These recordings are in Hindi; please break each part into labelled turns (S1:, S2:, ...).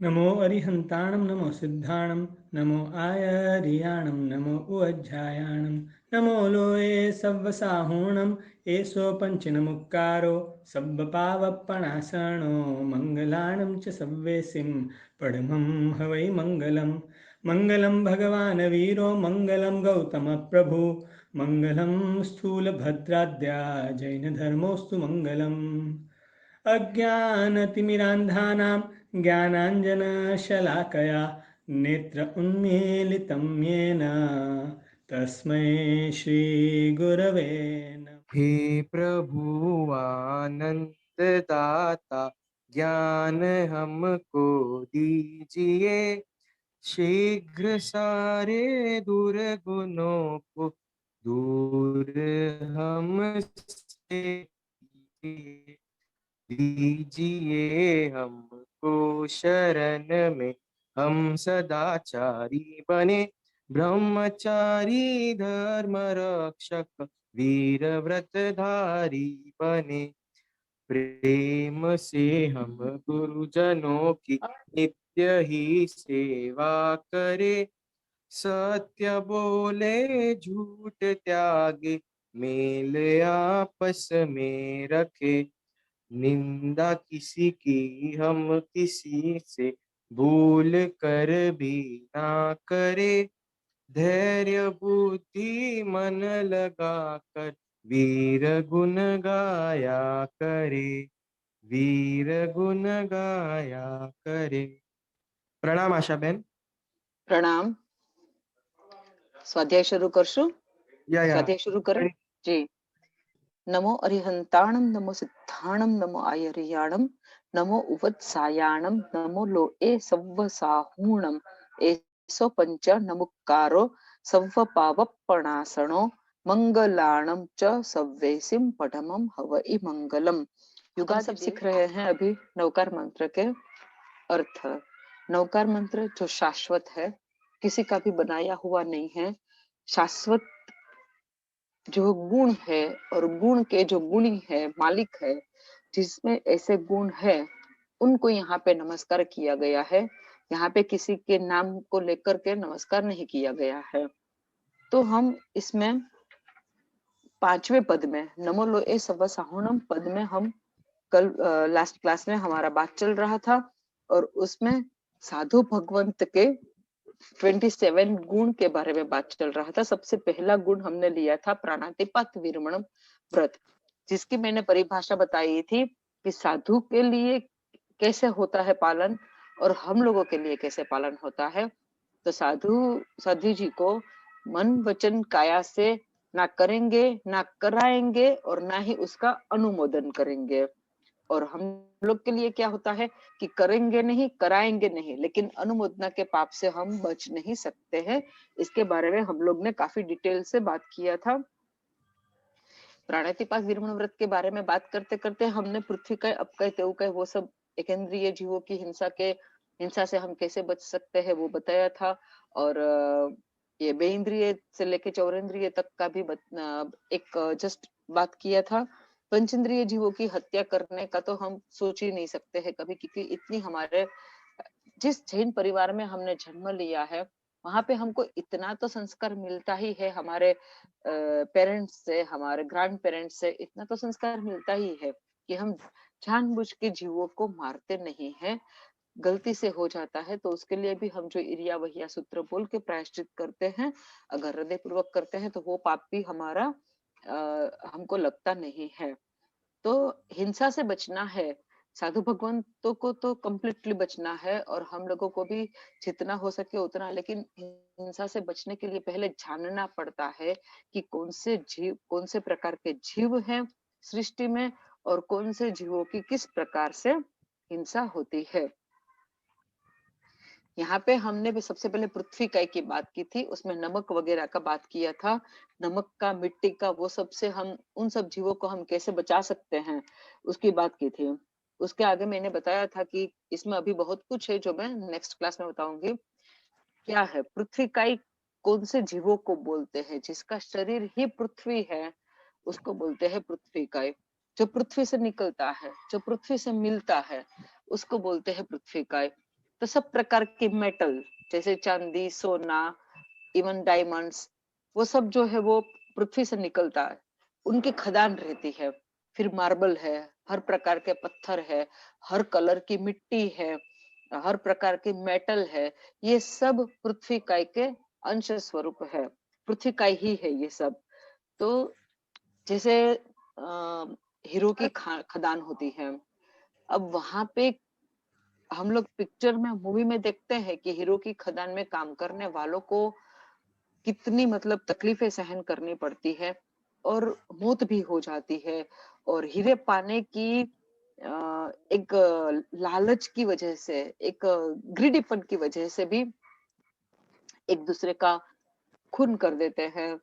S1: नमो अरिहन्ताणं नमो सिद्धाणं नमो आयर्याणं नमो उज्जायाणं नमो लोये सव्वसाहूणं एषो पञ्चनमुक्कारो सब्बपावप्पणासनो मङ्गलाणं च सव्वेसिं पडमं हवै मङ्गलं मङ्गलं भगवान् वीरो मङ्गलं गौतमप्रभु मङ्गलं स्थूलभद्राद्या जैनधर्मोऽस्तु मङ्गलम् अज्ञानतिमिरान्धानां ज्ञानाञ्जनशलाकया नेत्र उन्मीलितं येन तस्मै श्रीगुरवे नमः।
S2: हे प्रभु आनंद दाता ज्ञान हमको दीजिए, शीघ्र सारे दुर्गुणों को दूर हमसे कीजिए। दीजिए हमको शरण में, हम सदाचारी बने, ब्रह्मचारी धर्म रक्षक वीर व्रतधारी बने। प्रेम से हम गुरुजनों की नित्य ही सेवा करे, सत्य बोले झूठ त्यागे, मेल आपस में रखे। निंदा किसी की हम किसी से भूल कर भी ना करे, धैर्य बुद्धि मन लगा कर वीर गुण गाया करे, वीर गुण गाया करे। प्रणाम आशा बहन।
S3: प्रणाम। स्वाध्याय शुरू करशु?
S2: या
S3: स्वाध्याय शुरू करें जी। नमो अरिहंताणं नमो सिद्धाणं नमो आयर्याणं नमो उवत्सायाणं नमो लोए सव्वसाहूणं एसो पंच नमुक्कारो सव्वपावप्पणासनो मंगलाणं च सव्वेसिं पठमं हवइ मंगलम। युगादि सब सीख रहे हैं अभी नवकार मंत्र के अर्थ। नवकार मंत्र जो शाश्वत है, किसी का भी बनाया हुआ नहीं है, शाश्वत जो गुण है और गुण के जो गुणी है, मालिक है, जिसमें ऐसे गुण है, उनको यहाँ पे नमस्कार किया गया है। यहाँ पे किसी के नाम को लेकर के नमस्कार नहीं किया गया है। तो हम इसमें पांचवें पद में नमो लोए सव्वसाहूणम पद में हम कल लास्ट क्लास में हमारा बात चल रहा था और उसमें साधु भगवंत के 27 गुण के बारे में बात चल रहा था। सबसे पहला गुण हमने लिया था प्राणातिपात विरमणम व्रत, जिसकी मैंने परिभाषा बताई थी कि साधु के लिए कैसे होता है पालन और हम लोगों के लिए कैसे पालन होता है। तो साधु जी को मन वचन काया से ना करेंगे, ना कराएंगे और ना ही उसका अनुमोदन करेंगे। और हम लोग के लिए क्या होता है कि करेंगे नहीं, कराएंगे नहीं, लेकिन अनुमोदना के पाप से हम बच नहीं सकते हैं। इसके बारे में हम लोग ने काफी डिटेल से बात किया था। प्राणातिपात विरमण व्रत के बारे में बात करते करते हमने पृथ्वी का अपकय तेउकय वो सब एकेंद्रिय जीवों की हिंसा से हम कैसे बच सकते हैं वो बताया था। और ये बेइंद्रिय से लेके चौरेंद्रिय तक का भी एक जस्ट बात किया था। पंचेंद्रिय जीवों की हत्या करने का तो हम सोच ही नहीं सकते हैं कभी, क्योंकि इतनी हमारे जिस जैन परिवार में हमने जन्म लिया है वहां पे हमको इतना तो संस्कार मिलता ही है, हमारे पेरेंट्स से, हमारे ग्रैंड पेरेंट्स से इतना तो संस्कार मिलता ही है कि हम जानबूझ के जीवों को मारते नहीं हैं। गलती से हो जाता है तो उसके लिए भी हम जो इरिया वहिया सूत्र बोल के प्रायश्चित करते हैं, अगर हृदय पूर्वक करते हैं तो वो पाप भी हमारा हमको लगता नहीं है। तो हिंसा से बचना है, साधु भगवंतों को तो कम्प्लीटली बचना है और हम लोगों को भी जितना हो सके उतना, लेकिन हिंसा से बचने के लिए पहले जानना पड़ता है कि कौन से प्रकार के जीव हैं सृष्टि में और कौन से जीवों की किस प्रकार से हिंसा होती है। यहाँ पे हमने भी सबसे पहले पृथ्वी काय की बात की थी, उसमें नमक वगैरह का बात किया था, नमक का, मिट्टी का, वो सब से हम उन सब जीवों को हम कैसे बचा सकते हैं उसकी बात की थी। उसके आगे मैंने बताया था कि इसमें अभी बहुत कुछ है जो मैं नेक्स्ट क्लास में बताऊंगी। क्या है पृथ्वी काय, कौन से जीवों को बोलते हैं, जिसका शरीर ही पृथ्वी है उसको बोलते हैं पृथ्वी काय। जो पृथ्वी से निकलता है, जो पृथ्वी से मिलता है उसको बोलते हैं पृथ्वी काय। तो सब प्रकार के मेटल जैसे चांदी, सोना, इवन डायमंड्स, वो सब जो है वो पृथ्वी से निकलता है, उनकी खदान रहती है। फिर मार्बल है, हर प्रकार के पत्थर है, हर कलर की मिट्टी है, हर प्रकार की मेटल है, ये सब पृथ्वी काय के अंश स्वरूप है, पृथ्वी का ही है ये सब। तो जैसे हीरो की खदान होती है, अब वहां पे हम लोग पिक्चर में, मूवी में देखते हैं कि हीरो की खदान में काम करने वालों को कितनी मतलब तकलीफें सहन करनी पड़ती है और मौत भी हो जाती है। और हीरे पाने की एक लालच की वजह से, एक ग्रीडीपन की वजह से भी एक दूसरे का खून कर देते हैं।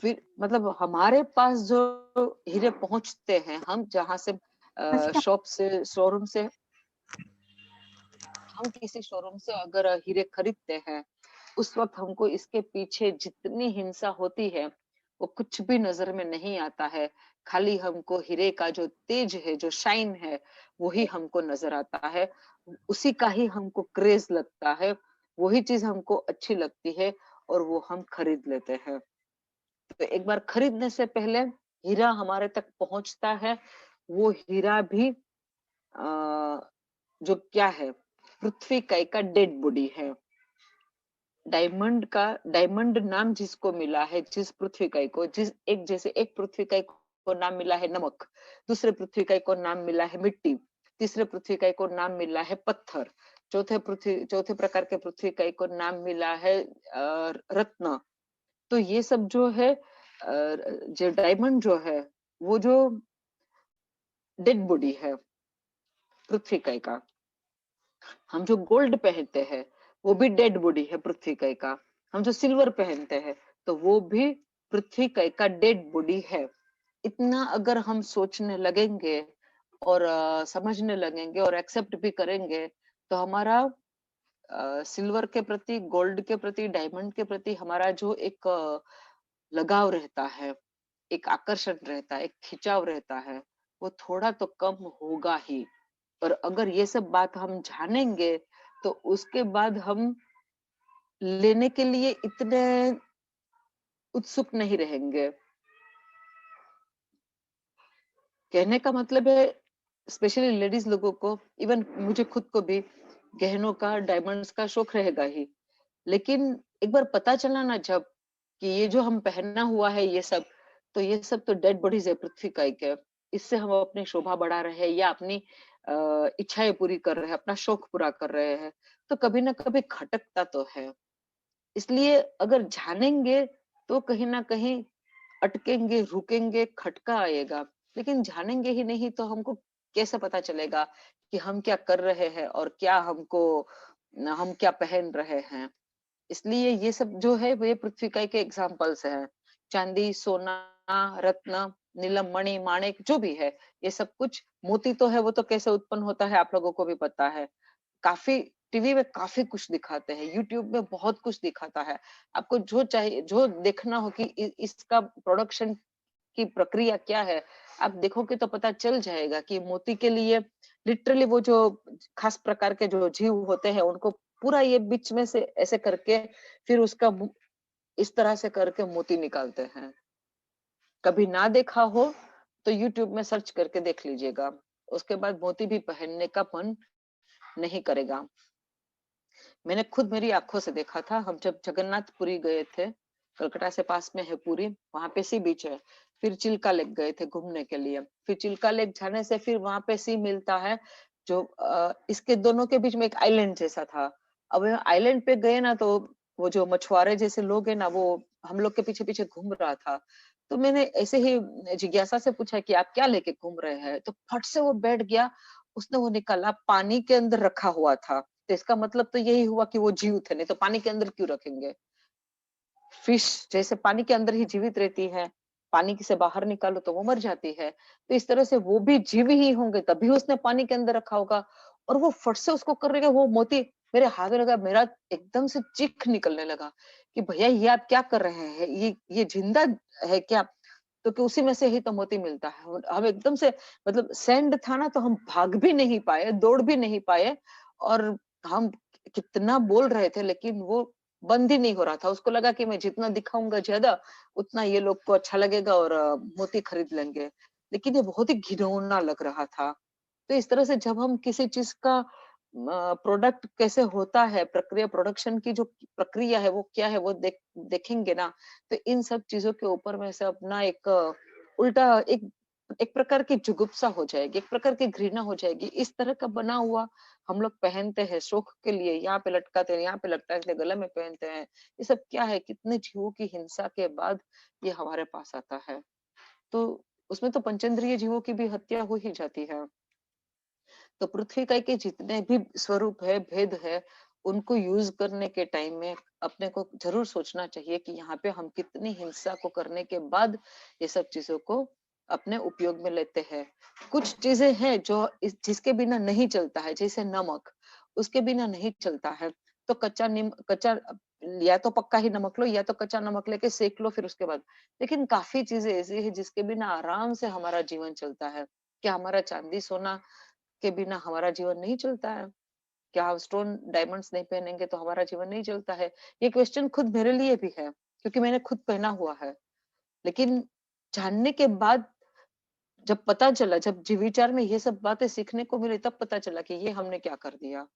S3: फिर मतलब हमारे पास जो हीरे पहुंचते हैं, हम जहां से शॉप से, शोरूम से, हम किसी शोरूम से अगर हीरे खरीदते हैं, उस वक्त हमको इसके पीछे जितनी हिंसा होती है वो कुछ भी नजर में नहीं आता है। खाली हमको हीरे का जो तेज है, जो शाइन है, वही हमको नजर आता है, उसी का ही हमको क्रेज लगता है, वही चीज हमको अच्छी लगती है और वो हम खरीद लेते हैं। तो एक बार खरीदने से पहले हीरा हमारे तक पहुंचता है, वो हीरा भी जो क्या है, पृथ्वी का एक डेड बॉडी है। डायमंड का, डायमंड नाम जिसको मिला है, जिस पृथ्वी का को, जिस एक जैसे एक पृथ्वी का को नाम मिला है नमक, दूसरे पृथ्वी का को नाम मिला है मिट्टी, तीसरे पृथ्वी का को नाम मिला है पत्थर, चौथे प्रकार के पृथ्वी का को नाम मिला है रत्न। तो ये सब जो है जो डायमंड जो है, वो जो डेड बॉडी है पृथ्वी का। हम जो गोल्ड पहनते हैं वो भी डेड बॉडी है पृथ्वी का। हम जो सिल्वर पहनते हैं तो वो भी पृथ्वी का डेड बॉडी है। इतना अगर हम सोचने लगेंगे और समझने लगेंगे और एक्सेप्ट भी करेंगे, तो हमारा सिल्वर के प्रति, गोल्ड के प्रति, डायमंड के प्रति हमारा जो एक लगाव रहता है, एक आकर्षण रहता है, एक खिंचाव रहता है, वो थोड़ा तो कम होगा ही। और अगर ये सब बात हम जानेंगे तो उसके बाद हम लेने के लिए इतने उत्सुक नहीं रहेंगे। कहने का मतलब है स्पेशली लेडीज लोगों को, इवन मुझे खुद को भी गहनों का, डायमंड्स का शौक रहेगा ही। लेकिन एक बार पता चला ना जब कि ये जो हम पहनना हुआ है ये सब, तो ये सब तो डेड बॉडीज है पृथ्वी का एक है। इससे हम अपनी शोभा बढ़ा रहे हैं या अपनी इच्छाएं पूरी कर रहे हैं, अपना शौक पूरा कर रहे हैं, तो कभी ना कभी खटकता तो है। इसलिए अगर जानेंगे तो कहीं ना कहीं अटकेंगे, रुकेंगे, खटका आएगा। लेकिन जानेंगे ही नहीं तो हमको कैसे पता चलेगा कि हम क्या कर रहे हैं और क्या हमको, हम क्या पहन रहे हैं। इसलिए ये सब जो है वो ये पृथ्वी का के एग्जाम्पल्स है। चांदी, सोना, रत्न, नीलम, मणि, माणिक जो भी है, ये सब कुछ, मोती तो है, वो तो कैसे उत्पन्न होता है आप लोगों को भी पता है। काफी टीवी में काफी कुछ दिखाते हैं, यूट्यूब में बहुत कुछ दिखाता है। आपको जो चाहिए, जो देखना हो कि इसका प्रोडक्शन की प्रक्रिया क्या है, आप देखोगे तो पता चल जाएगा कि मोती के लिए लिटरली वो जो खास प्रकार के जो जीव होते हैं उनको पूरा ये बीच में से ऐसे करके फिर उसका इस तरह से करके मोती निकालते हैं। कभी ना देखा हो तो यूट्यूब में सर्च करके देख लीजिएगा, उसके बाद मोती भी पहनने का मन नहीं करेगा। मैंने खुद मेरी आंखों से देखा था, हम जब जगन्नाथपुरी गए थे, कलकत्ता से पास में है पुरी, वहां पे सी बीच है, फिर चिल्का लेक गए थे घूमने के लिए। फिर चिल्का लेक जाने से फिर वहां पे सी मिलता है जो इसके दोनों के बीच में एक आइलैंड जैसा था। अब आइलैंड पे गए ना तो वो जो मछुआरे जैसे लोग है ना, वो हम लोग के पीछे पीछे घूम रहा था। तो मैंने ऐसे ही जिज्ञासा से पूछा कि आप क्या लेके घूम रहे हैं, तो फट से वो बैठ गया, उसने वो निकाला, पानी के अंदर रखा हुआ था। तो इसका मतलब तो यही हुआ कि वो जीव थे, नहीं तो पानी के अंदर क्यों रखेंगे। फिश जैसे पानी के अंदर ही जीवित रहती है, पानी से बाहर निकालो तो वो मर जाती है, तो इस तरह से वो भी जीव ही होंगे, तभी उसने पानी के अंदर रखा होगा। और वो फट से उसको कर रहेगा, वो मोती मेरे हाथ में लगा, मेरा एकदम से चीख निकलने लगा कि भैया ये आप क्या कर रहे हैं, ये जिंदा है क्या। तो कि उसी में से ही तो मोती मिलता है। और हम एकदम से, मतलब सैंड था ना, तो हम भाग भी नहीं पाए, दौड़ भी नहीं पाए, और हम कितना बोल रहे थे, लेकिन वो बंद ही नहीं हो रहा था। उसको लगा कि मैं जितना दिखाऊंगा ज्यादा, उतना ये लोग को अच्छा लगेगा और मोती खरीद लेंगे। लेकिन ये बहुत ही घिनौना लग रहा था। तो इस तरह से जब हम किसी चीज का प्रोडक्ट कैसे होता है, प्रक्रिया, प्रोडक्शन की जो प्रक्रिया है वो क्या है, वो देखेंगे ना, तो इन सब चीजों के ऊपर में से अपना एक उल्टा एक एक प्रकार की जुगुप्सा हो जाएगी, एक प्रकार की घृणा हो जाएगी। इस तरह का बना हुआ हम लोग पहनते हैं शौक के लिए, यहाँ पे लटकाते हैं, यहाँ पे लटकाते हैं, गले में पहनते हैं। ये सब क्या है? कितने जीवों की हिंसा के बाद ये हमारे पास आता है। तो उसमें तो पंचेंद्रिय जीवों की भी हत्या हो ही जाती है। तो पृथ्वी का के जितने भी स्वरूप है, भेद है, उनको यूज करने के टाइम में अपने को जरूर सोचना चाहिए कि यहाँ पे हम कितनी हिंसा को करने के बाद ये सब चीजों को अपने उपयोग में लेते हैं। कुछ चीजें हैं जो जिसके बिना नहीं चलता है, जैसे नमक, उसके बिना नहीं चलता है। तो कच्चा या तो पक्का ही नमक लो, या तो कच्चा नमक लेके सेक लो फिर उसके बाद। लेकिन काफी चीजें ऐसी है जिसके बिना आराम से हमारा जीवन चलता है। क्या हमारा चांदी सोना के बिना हमारा जीवन नहीं चलता है? क्या हम स्टोन डायमंड्स नहीं पहनेंगे तो हमारा जीवन नहीं चलता है? ये क्वेश्चन खुद मेरे लिए भी है, क्योंकि मैंने खुद पहना हुआ है। लेकिन जानने के बाद जब पता चला, जब जीव विचार में ये सब बातें सीखने को मिली, तब पता चला कि ये हमने क्या कर दिया।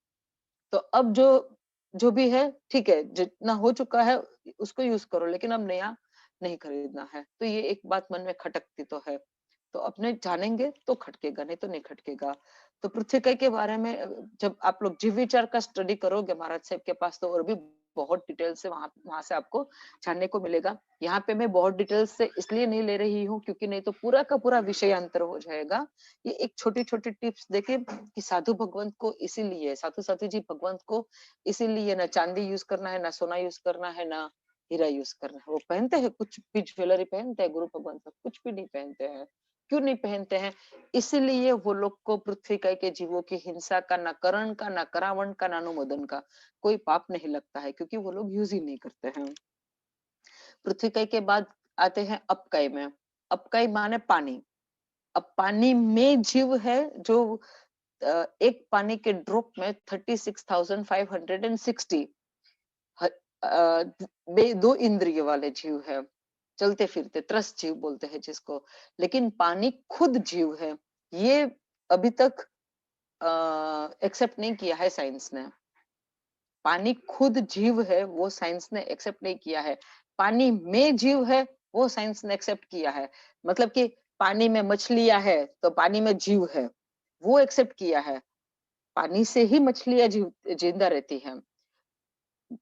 S3: तो अब जो जो भी है ठीक है, जितना हो चुका है उसको यूज करो, लेकिन अब नया नहीं खरीदना है। तो ये एक बात मन में खटकती तो है। तो अपने जानेंगे तो खटकेगा, नहीं तो नहीं खटकेगा। तो पृथ्वी के बारे में जब आप लोग जीव विचार का स्टडी करोगे महाराज साहब के पास, तो और भी बहुत डिटेल से वहां वहां से आपको जानने को मिलेगा। यहाँ पे मैं बहुत डिटेल से इसलिए नहीं ले रही हूँ क्योंकि नहीं तो पूरा का पूरा विषय अंतर हो जाएगा। ये एक छोटी छोटी टिप्स देखे कि साधु भगवंत को इसीलिए, साधु साधु जी भगवंत को इसीलिए ना चांदी यूज करना है, ना सोना यूज करना है, ना हीरा यूज करना है। वो पहनते हैं कुछ भी ज्वेलरी पहनते हैं, गुरु भगवंत सब कुछ भी नहीं पहनते हैं। क्यों नहीं पहनते हैं? इसीलिए वो लोग को पृथ्वी के जीवों की हिंसा का, ना करण का, ना करावण का, ना अनुमोदन का कोई पाप नहीं लगता है, क्योंकि वो लोग यूज ही नहीं करते हैं। पृथ्वी के बाद आते हैं अपकाई में। अपकाई माने पानी। अब पानी में जीव है जो एक पानी के ड्रॉप में 36,560 दो इंद्रिय वाले जीव है, चलते फिरते त्रस्त जीव बोलते हैं जिसको। लेकिन पानी खुद जीव है, ये अभी तक एक्सेप्ट नहीं किया है साइंस ने। पानी खुद जीव है वो साइंस ने एक्सेप्ट नहीं किया है। पानी में जीव है वो साइंस ने एक्सेप्ट किया है। मतलब कि पानी में मछलियां है तो पानी में जीव है, वो एक्सेप्ट किया है। पानी से ही मछलियां जिंदा रहती हैं।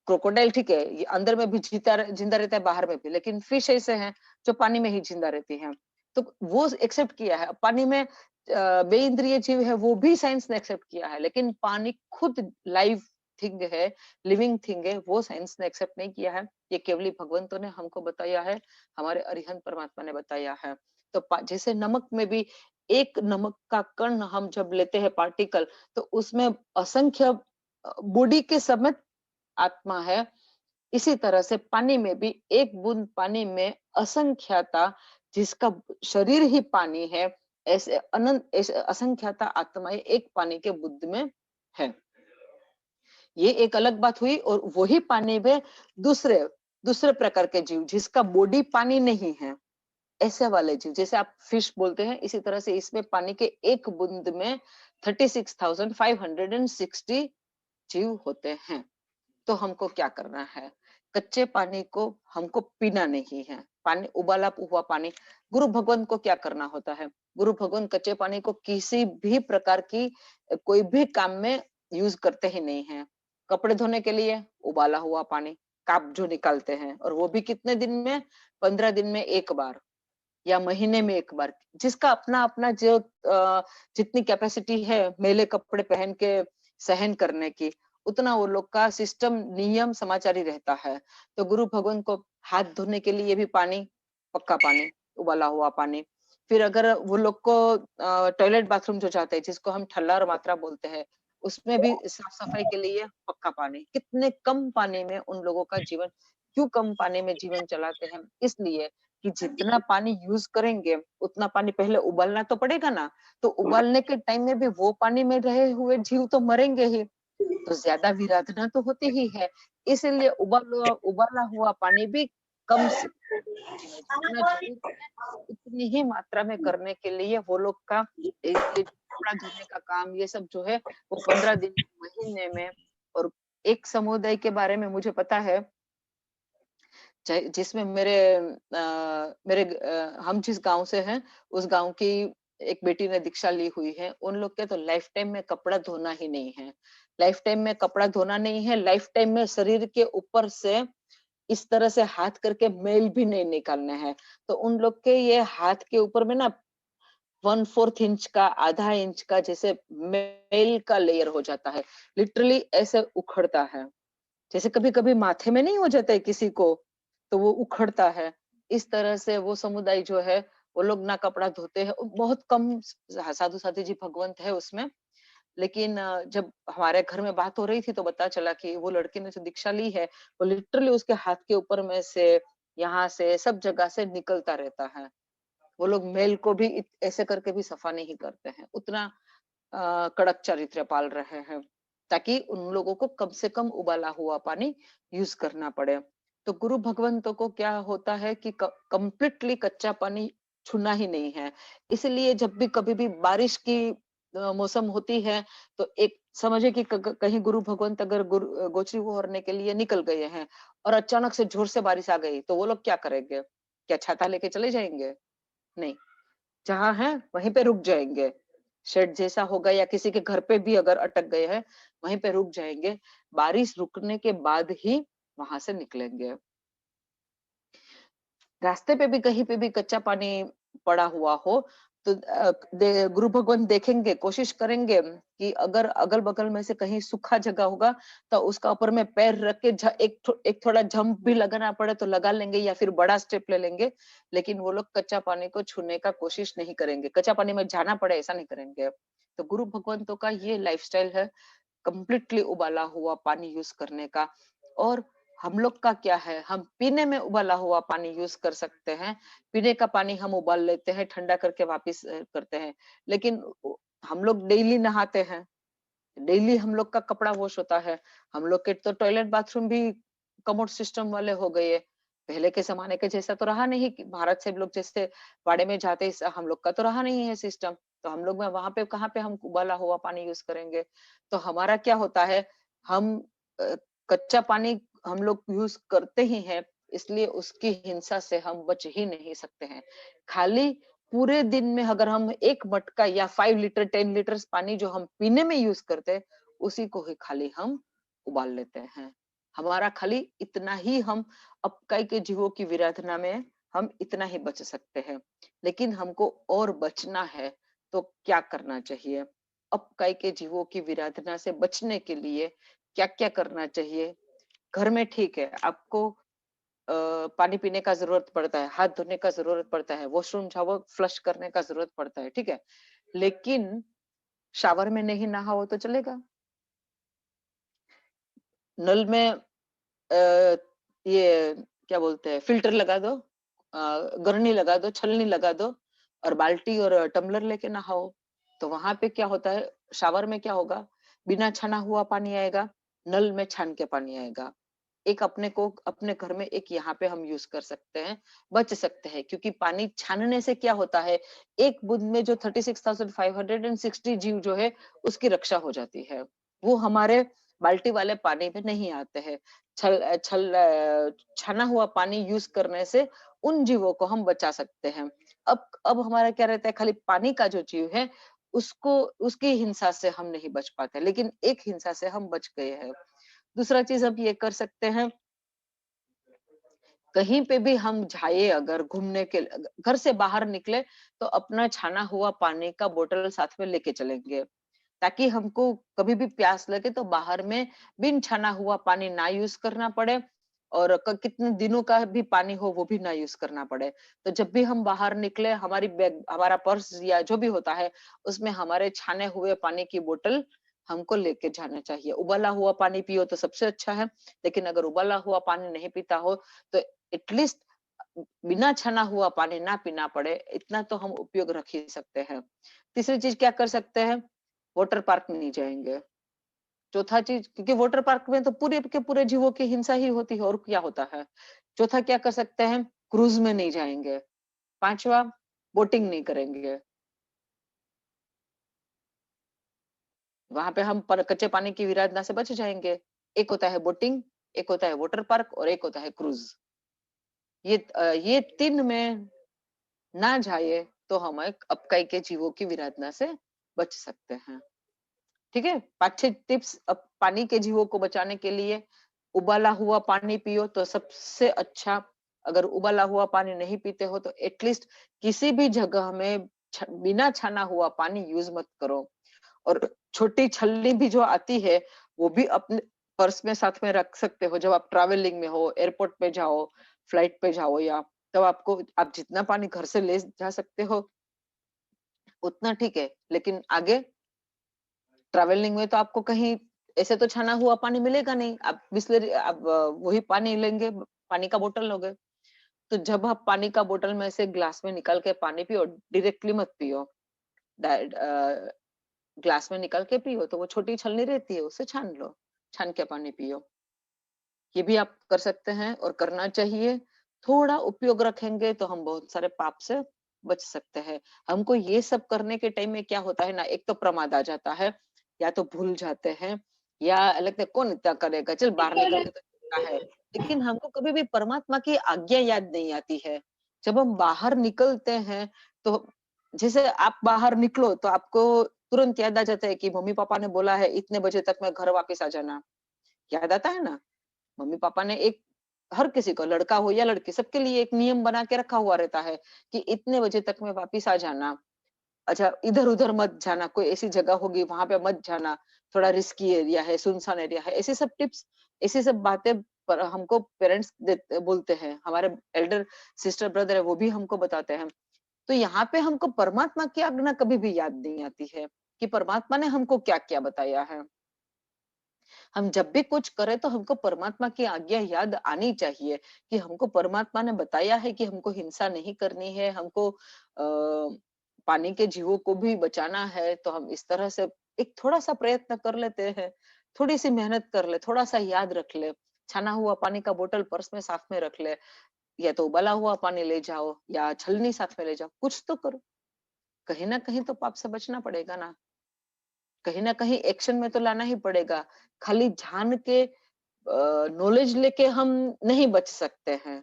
S3: क्रोकोडाइल ठीक है, ये अंदर में भी जिंदा रहता है, बाहर में भी, लेकिन फिश ऐसे हैं जो पानी में ही जिंदा रहती हैं। तो वो एक्सेप्ट किया है। पानी में बेइंद्रिय जीव है, वो भी साइंस ने एक्सेप्ट किया है। लेकिन पानी खुद लाइव थिंग है, लिविंग थिंग है, वो साइंस ने एक्सेप्ट नहीं किया है। ये केवली भगवंतों ने हमको बताया है, हमारे अरिहंत परमात्मा ने बताया है। तो जैसे नमक में भी एक नमक का कण हम जब लेते हैं पार्टिकल, तो उसमें असंख्य बॉडी के समेत आत्मा है। इसी तरह से पानी में भी एक बूंद पानी में असंख्याता, जिसका शरीर ही पानी है, ऐसे अनंत, ऐसे असंख्याता आत्माएं एक पानी के बूंद में है। ये एक अलग बात हुई। और वही पानी में दूसरे दूसरे प्रकार के जीव जिसका बॉडी पानी नहीं है, ऐसे वाले जीव, जैसे आप फिश बोलते हैं, इसी तरह से इसमें पानी के एक बूंद में 36,560 जीव होते हैं। तो हमको क्या करना है? कच्चे पानी को हमको पीना नहीं है। पानी उबाला हुआ पानी, गुरु भगवान को क्या करना होता है? गुरु भगवान कच्चे पानी को किसी भी प्रकार की कोई भी काम में यूज करते ही नहीं है। कपड़े धोने के लिए उबाला हुआ पानी काप जो निकालते हैं, और वो भी कितने दिन में? 15 दिन में एक बार या महीने में एक बार। जिसका अपना अपना जो जितनी कैपेसिटी है मैले कपड़े पहन के सहन करने की, उतना वो लोग का सिस्टम, नियम, समाचारी रहता है। तो गुरु भगवान को हाथ धोने के लिए भी पानी, पक्का पानी, उबाला हुआ पानी। फिर अगर वो लोग को टॉयलेट बाथरूम जो जाते हैं, जिसको हम ठल्ला और मात्रा बोलते हैं, उसमें भी साफ सफाई के लिए पक्का पानी। कितने कम पानी में उन लोगों का जीवन, क्यों कम पानी में जीवन चलाते हैं? इसलिए कि जितना पानी यूज करेंगे उतना पानी पहले उबालना तो पड़ेगा ना। तो उबालने के टाइम में भी वो पानी में रहे हुए जीव तो मरेंगे ही। तो ज्यादा विराधना तो होती ही है, इसलिए उबाला हुआ पानी भी कम से है, जितना जरूरत है उतनी ही मात्रा में करने के लिए वो लोग का ये कपड़ा धोने का काम ये सब जो है वो 15 दिन महीने में। और एक समुदाय के बारे में मुझे पता है, जिसमें हम जिस गांव से हैं उस गांव की एक बेटी ने दीक्षा ली हुई है। उन लोग के तो लाइफ टाइम में कपड़ा धोना ही नहीं है, लाइफ टाइम में कपड़ा धोना नहीं है, लाइफ टाइम में शरीर के ऊपर से इस तरह से हाथ करके मैल भी नहीं निकालने हैं। तो उन लोग के ये हाथ के ऊपर में ना 1/4 इंच का, आधा इंच का जैसे मैल का लेयर हो जाता है, लिटरली ऐसे उखड़ता है। जैसे कभी-कभी माथे में नहीं हो जाता है किसी को, तो वो उखड़ता है। इस तरह से वो समुदाय जो है, वो लोग ना कपड़ा धोते हैं। बहुत कम साधु-साधी जी भगवंत है उसमें। लेकिन जब हमारे घर में बात हो रही थी तो पता चला कि वो लड़की ने जो दीक्षा ली है, वो लिटरली उसके हाथ के ऊपर में से, यहाँ से, सब जगह से निकलता रहता है। वो लोग मैल को भी ऐसे करके भी सफा नहीं करते हैं। उतना कड़क चरित्र पाल रहे हैं, ताकि उन लोगों को कम से कम उबाला हुआ पानी यूज करना पड़े। तो गुरु भगवंतों को क्या होता है कि कंप्लीटली कच्चा पानी छूना ही नहीं है। इसलिए जब भी कभी भी बारिश की मौसम होती है, तो एक समझे कि कहीं गुरु भगवंत अगर गोचरी ओरने के लिए निकल गए हैं और अचानक से जोर से बारिश आ गई, तो वो लोग क्या करेंगे? क्या छाता लेके चले जाएंगे? नहीं, जहाँ है वहीं पे रुक जाएंगे। शेड जैसा होगा या किसी के घर पे भी अगर अटक गए हैं, वहीं पे रुक जाएंगे। बारिश रुकने के बाद ही वहां से निकलेंगे। रास्ते पे भी कहीं पे भी कच्चा पानी पड़ा हुआ हो, तो गुरु भगवान देखेंगे, कोशिश करेंगे कि अगर अगल बगल में से कहीं सूखा जगह होगा तो उसका ऊपर में पैर रख के एक थोड़ा जंप भी लगाना पड़े तो लगा लेंगे या फिर बड़ा स्टेप ले लेंगे। लेकिन वो लोग कच्चा पानी को छूने का कोशिश नहीं करेंगे, कच्चा पानी में जाना पड़े ऐसा नहीं करेंगे। तो गुरु भगवंतों का ये लाइफस्टाइल है, कंप्लीटली उबाला हुआ पानी यूज करने का। और हम लोग का क्या है, हम पीने में उबाला हुआ पानी यूज कर सकते हैं। पीने का पानी हम उबाल लेते हैं, ठंडा करके वापस करते हैं। लेकिन हम लोग डेली नहाते हैं, डेली हम लोग का कपड़ा वॉश होता है। हम लोग के तो टॉयलेट बाथरूम भी कमोड सिस्टम वाले हो गए। पहले के जमाने के जैसा तो रहा नहीं कि भारत से लोग जैसे वाड़े में जाते, हम लोग का तो रहा नहीं है सिस्टम। तो हम लोग में वहां पे कहाँ पे हम उबाला हुआ पानी यूज करेंगे? तो हमारा क्या होता है, हम अ, कच्चा पानी हम लोग यूज करते ही हैं, इसलिए उसकी हिंसा से हम बच ही नहीं सकते हैं। खाली पूरे दिन में अगर हम एक मटका या 5 लीटर 10 लीटर पानी जो हम पीने में यूज करते हैं, उसी को ही खाली हम उबाल लेते हैं। हमारा खाली इतना ही हम अपकाई के जीवों की विराधना में हम इतना ही बच सकते हैं। लेकिन हमको और बचना है तो क्या करना चाहिए? अपकाई के जीवों की विराधना से बचने के लिए क्या क्या करना चाहिए? घर में ठीक है, आपको पानी पीने का जरूरत पड़ता है, हाथ धोने का जरूरत पड़ता है, वॉशरूम जाओ फ्लश करने का जरूरत पड़ता है, ठीक है। लेकिन शावर में नहीं नहाओ तो चलेगा। नल में ये क्या बोलते हैं, फिल्टर लगा दो, गरनी लगा दो, छलनी लगा दो और बाल्टी और टम्बलर लेके नहाओ। तो वहां पे क्या होता है, शावर में क्या होगा, बिना छाना हुआ पानी आएगा, नल में छान के पानी आएगा। एक अपने को अपने घर में एक यहाँ पे हम यूज कर सकते हैं, बच सकते हैं। क्योंकि पानी छानने से क्या होता है, एक बूंद में जो 36,560 जीव जो है उसकी रक्षा हो जाती है। वो हमारे बाल्टी वाले पानी में नहीं आते हैं। छना हुआ पानी यूज करने से उन जीवों को हम बचा सकते हैं। अब हमारा क्या रहता है, खाली पानी का जो जीव है उसको, उसकी हिंसा से हम नहीं बच पाते, लेकिन एक हिंसा से हम बच गए हैं। दूसरा चीज हम ये कर सकते हैं, कहीं पे भी हम जाए अगर घूमने के घर से बाहर निकले तो अपना छाना हुआ पानी का बोतल साथ में लेके चलेंगे, ताकि हमको कभी भी प्यास लगे तो बाहर में बिन छाना हुआ पानी ना यूज करना पड़े। और कितने दिनों का भी पानी हो वो भी ना यूज करना पड़े। तो जब भी हम बाहर निकले, हमारी बैग, हमारा पर्स या जो भी होता है उसमें हमारे छाने हुए पानी की बोतल हमको लेके जाना चाहिए। उबला हुआ पानी पियो तो सबसे अच्छा है, लेकिन अगर उबला हुआ पानी नहीं पीता हो तो एटलीस्ट बिना छना हुआ पानी ना पीना पड़े, इतना तो हम उपयोग रख ही सकते हैं। तीसरी चीज क्या कर सकते हैं, वाटर पार्क नहीं जाएंगे। चौथा चीज, क्योंकि वाटर पार्क में तो पूरे के पूरे जीवों की हिंसा ही होती है, और क्या होता है। चौथा क्या कर सकते हैं, क्रूज में नहीं जाएंगे। पांचवा, बोटिंग नहीं करेंगे। वहां पे हम कच्चे पानी की विराधना से बच जाएंगे। एक होता है बोटिंग, एक होता है वाटर पार्क, और एक होता है क्रूज। ये तीन में ना जाए तो हम एक अपकाई के जीवों की विराधना से बच सकते हैं। ठीक है, 5-6 टिप्स अब पानी के जीवों को बचाने के लिए। उबाला हुआ पानी पियो तो सबसे अच्छा। अगर उबाला हुआ पानी नहीं पीते हो तो एटलीस्ट किसी भी जगह में बिना छाना हुआ पानी यूज मत करो। और छोटी छलनी भी जो आती है वो भी अपने पर्स में साथ में रख सकते हो। जब आप ट्रैवलिंग में हो, एयरपोर्ट पे जाओ, फ्लाइट पे जाओ, या तब आप जितना पानी घर से ले जा सकते हो उतना ठीक है। लेकिन आगे ट्रैवलिंग में तो आपको कहीं ऐसे तो छाना हुआ पानी मिलेगा नहीं। आप बिस्लरी, आप वही पानी लेंगे, पानी का बोतल लोगे। तो जब आप पानी का बोतल में से ग्लास में निकाल के पानी पियो, डायरेक्टली मत पियो। ग्लास में निकाल के पियो तो वो छोटी छलनी रहती है, उससे छान लो, छान के पानी पियो। ये भी आप कर सकते हैं और करना चाहिए। थोड़ा उपयोग रखेंगे तो हम बहुत सारे पाप से बच सकते हैं। हमको ये सब करने के टाइम में क्या होता है ना, एक तो प्रमाद आ जाता है, या तो भूल जाते हैं, या लगता है कौन इतना करेगा, चल बाहर निकल के तो करता है। लेकिन हमको कभी भी परमात्मा की आज्ञा याद नहीं आती है। जब हम बाहर निकलते हैं तो जैसे आप बाहर निकलो तो आपको तुरंत याद आ जाता है कि मम्मी पापा ने बोला है इतने बजे तक मैं घर वापस आ जाना। याद आता है ना। मम्मी पापा ने एक, हर किसी को, लड़का हो या लड़की, सबके लिए एक नियम बना के रखा हुआ रहता है कि इतने बजे तक में वापिस आ जाना। अच्छा, इधर उधर मत जाना, कोई ऐसी जगह होगी वहां पे मत जाना, थोड़ा रिस्की एरिया है, सुनसान एरिया है। ऐसी सब टिप्स, ऐसी सब बातें पर हमको पेरेंट्स बोलते हैं। हमारे एल्डर सिस्टर ब्रदर है, वो भी हमको बताते हैं। तो यहाँ पे हमको परमात्मा की आज्ञा कभी भी याद नहीं आती है कि परमात्मा ने हमको क्या क्या बताया है। हम जब भी कुछ करें तो हमको परमात्मा की आज्ञा याद आनी चाहिए कि हमको परमात्मा ने बताया है कि हमको हिंसा नहीं करनी है, हमको पानी के जीवों को भी बचाना है। तो हम इस तरह से एक थोड़ा सा प्रयत्न कर लेते हैं, थोड़ी सी मेहनत कर ले, थोड़ा सा याद रख ले। छाना हुआ पानी का बोतल पर्स में साथ में रख ले, या तो उबला हुआ पानी ले जाओ, या छलनी साथ में ले जाओ, कुछ तो करो। कहीं ना कहीं तो पाप से बचना पड़ेगा ना, कहीं ना कहीं एक्शन में तो लाना ही पड़ेगा। खाली जान के नॉलेज लेके हम नहीं बच सकते हैं।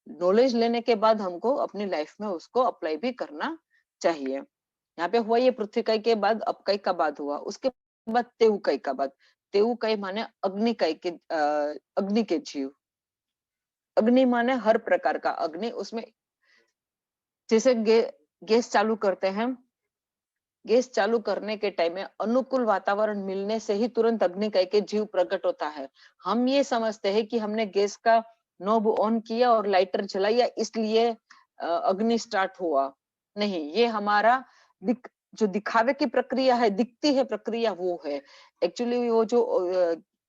S3: नॉलेज लेने के बाद हमको अपनी लाइफ में उसको अप्लाई भी करना चाहिए। यहाँ पे हुआ ये पृथ्वीकाई के बाद अपकाई का बाद हुआ, उसके बाद तेऊकाई का बाद। तेऊकाई माने अग्निकाई के, अग्नि के जीव। अग्नि माने हर प्रकार का अग्नि। उसमें जैसे गैस चालू करते हैं, गैस चालू करने के टाइम में अनुकूल वातावरण मिलने से ही तुरंत अग्निकाय के जीव प्रकट होता है। हम ये समझते हैं कि हमने गैस का नॉब ऑन किया और लाइटर जलाया इसलिए अग्नि स्टार्ट हुआ। नहीं, ये हमारा जो दिखावे की प्रक्रिया है, दिखती है प्रक्रिया, वो है। एक्चुअली वो जो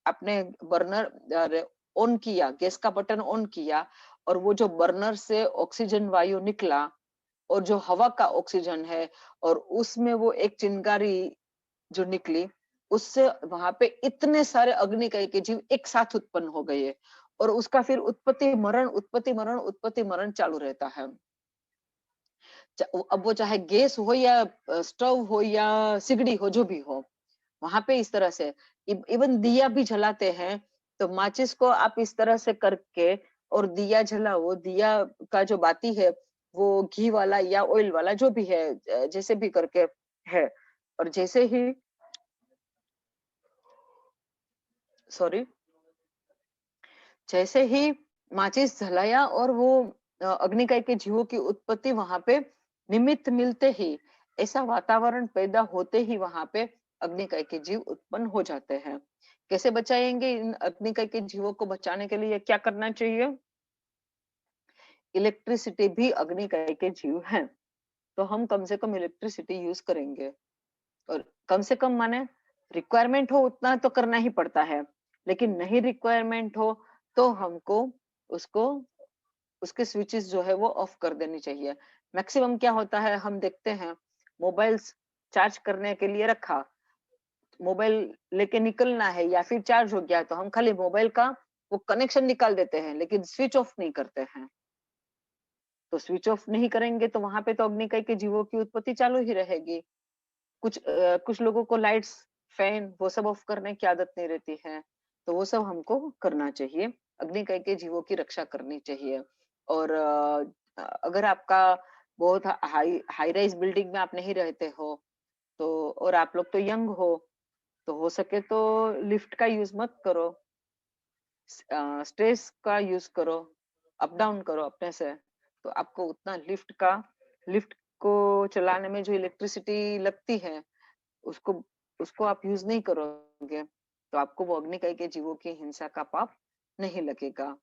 S3: आपने बर्नर ऑन किया, गैस का बटन ऑन किया, और वो जो बर्नर से ऑक्सीजन वायु निकला और जो हवा का ऑक्सीजन है, और उसमें वो एक चिंगारी जो निकली, उससे वहां पे इतने सारे अग्निकाय के जीव एक साथ उत्पन्न हो गए। और उसका फिर उत्पत्ति मरण, उत्पत्ति मरण, उत्पत्ति मरण चालू रहता है। अब वो चाहे गैस हो या स्टोव हो या सिगड़ी हो, जो भी हो, वहां पे इस तरह से इवन दिया भी जलाते हैं। तो माचिस को आप इस तरह से करके और दिया जलाओ, दिया का जो बाती है वो घी वाला या ऑयल वाला जो भी है, जैसे भी करके है। और जैसे ही, सॉरी, जैसे ही माचिस जलाया और वो अग्निकाय के जीवों की उत्पत्ति वहां पे निमित्त मिलते ही, ऐसा वातावरण पैदा होते ही वहां पे अग्निकाय के जीव उत्पन्न हो जाते हैं। कैसे बचाएंगे इन अग्निकाय के जीवों को? बचाने के लिए क्या करना चाहिए? इलेक्ट्रिसिटी भी अग्निकाय के जीव हैं, तो हम कम से कम इलेक्ट्रिसिटी यूज करेंगे। और कम से कम माने रिक्वायरमेंट हो उतना तो करना ही पड़ता है, लेकिन नहीं रिक्वायरमेंट हो तो हमको उसको, उसके स्विचेस जो है वो ऑफ कर देनी चाहिए। मैक्सिमम क्या होता है, हम देखते हैं मोबाइल्स चार्ज करने के लिए रखा, मोबाइल लेके निकलना है या फिर चार्ज हो गया तो हम खाली मोबाइल का वो कनेक्शन निकाल देते हैं लेकिन स्विच ऑफ नहीं करते हैं। तो स्विच ऑफ नहीं करेंगे तो वहां पे तो अग्निकय के जीवों की उत्पत्ति चालू ही रहेगी। कुछ लोगों को लाइट्स, फैन वो सब ऑफ करने की आदत नहीं रहती है, तो वो सब हमको करना चाहिए। अग्निकय के जीवों की रक्षा करनी चाहिए। और अगर आपका बहुत हाई हाई राइज बिल्डिंग में आप नहीं रहते हो, तो और आप लोग तो यंग हो सके तो लिफ्ट का यूज मत करो, स्टेज का यूज करो, अप डाउन करो अपने से। तो आपको उतना लिफ्ट को चलाने में जो इलेक्ट्रिसिटी लगती है, उसको उसको आप यूज नहीं करोगे, तो आपको वो अग्निकय के जीवों की हिंसा का पाप नहीं लगेगा।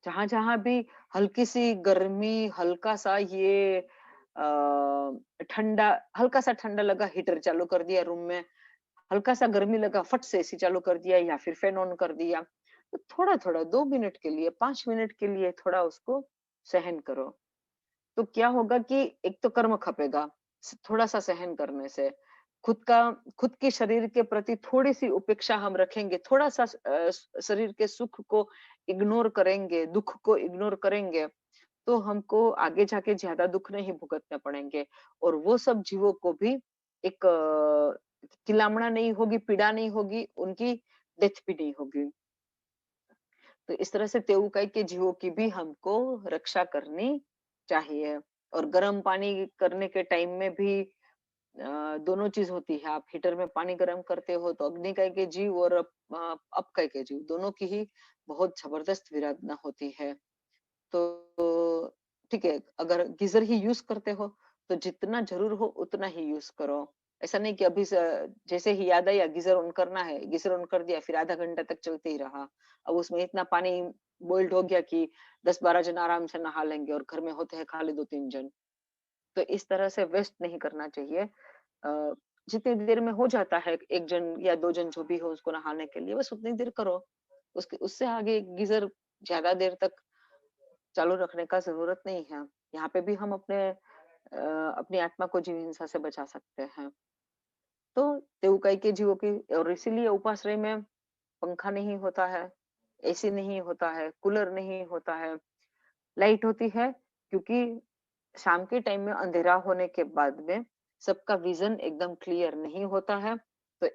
S3: जहां जहां भी हल्की सी गर्मी, हल्का सा ये ठंडा, हल्का सा ठंडा लगा, हीटर चालू कर दिया रूम में, हल्का सा गर्मी लगा, फट से एसी चालू कर दिया या फिर फैन ऑन कर दिया, तो थोड़ा थोड़ा 2 मिनट के लिए, 5 मिनट के लिए थोड़ा उसको सहन करो। तो क्या होगा कि एक तो कर्म खपेगा थोड़ा सा सहन करने से, खुद के शरीर के प्रति थोड़ी सी उपेक्षा हम रखेंगे, थोड़ा सा शरीर के सुख को इग्नोर करेंगे, दुख को इग्नोर करेंगे, तो हमको आगे जाके ज्यादा दुख नहीं भुगतने पड़ेंगे। और वो सब जीवों को भी एक तिलामणा नहीं होगी, पीड़ा नहीं होगी, उनकी डेथ भी नहीं होगी। तो इस तरह से तेऊकाई के जीवों की भी हमको रक्षा करनी चाहिए। और गर्म पानी करने के टाइम में भी दोनों चीज होती है। आप हीटर में पानी गर्म करते हो तो अग्निकाय के जीव और अपकाय के जीव दोनों की ही बहुत जबरदस्त विराधना होती है। तो ठीक है, अगर गीजर ही यूज करते हो तो जितना जरूर हो उतना ही यूज करो। ऐसा नहीं कि अभी जैसे ही याद आया गीजर ऑन करना है, गीजर ऑन कर दिया, फिर आधा घंटा तक चलते ही रहा। अब उसमें इतना पानी बॉइल्ड हो गया कि 10-12 जन आराम से नहा लेंगे और घर में होते हैं खाली 2-3 जन। तो इस तरह से वेस्ट नहीं करना चाहिए। जितनी देर में हो जाता है एक जन या 2 जन जो भी हो उसको नहाने के लिए, बस उतनी देर करो। उसके उससे आगे गीजर ज्यादा देर तक चालू रखने का जरूरत नहीं है। यहाँ पे भी हम अपनी आत्मा को जीव हिंसा से बचा सकते हैं। तो तेऊकाई के जीवों की, और इसीलिए उपाश्रय में पंखा नहीं होता है, एसी नहीं होता है, कूलर नहीं होता है, लाइट होती है, क्योंकि शाम के टाइम में अंधेरा होने के बाद में सबका विजन एकदम क्लियर नहीं होता है। तो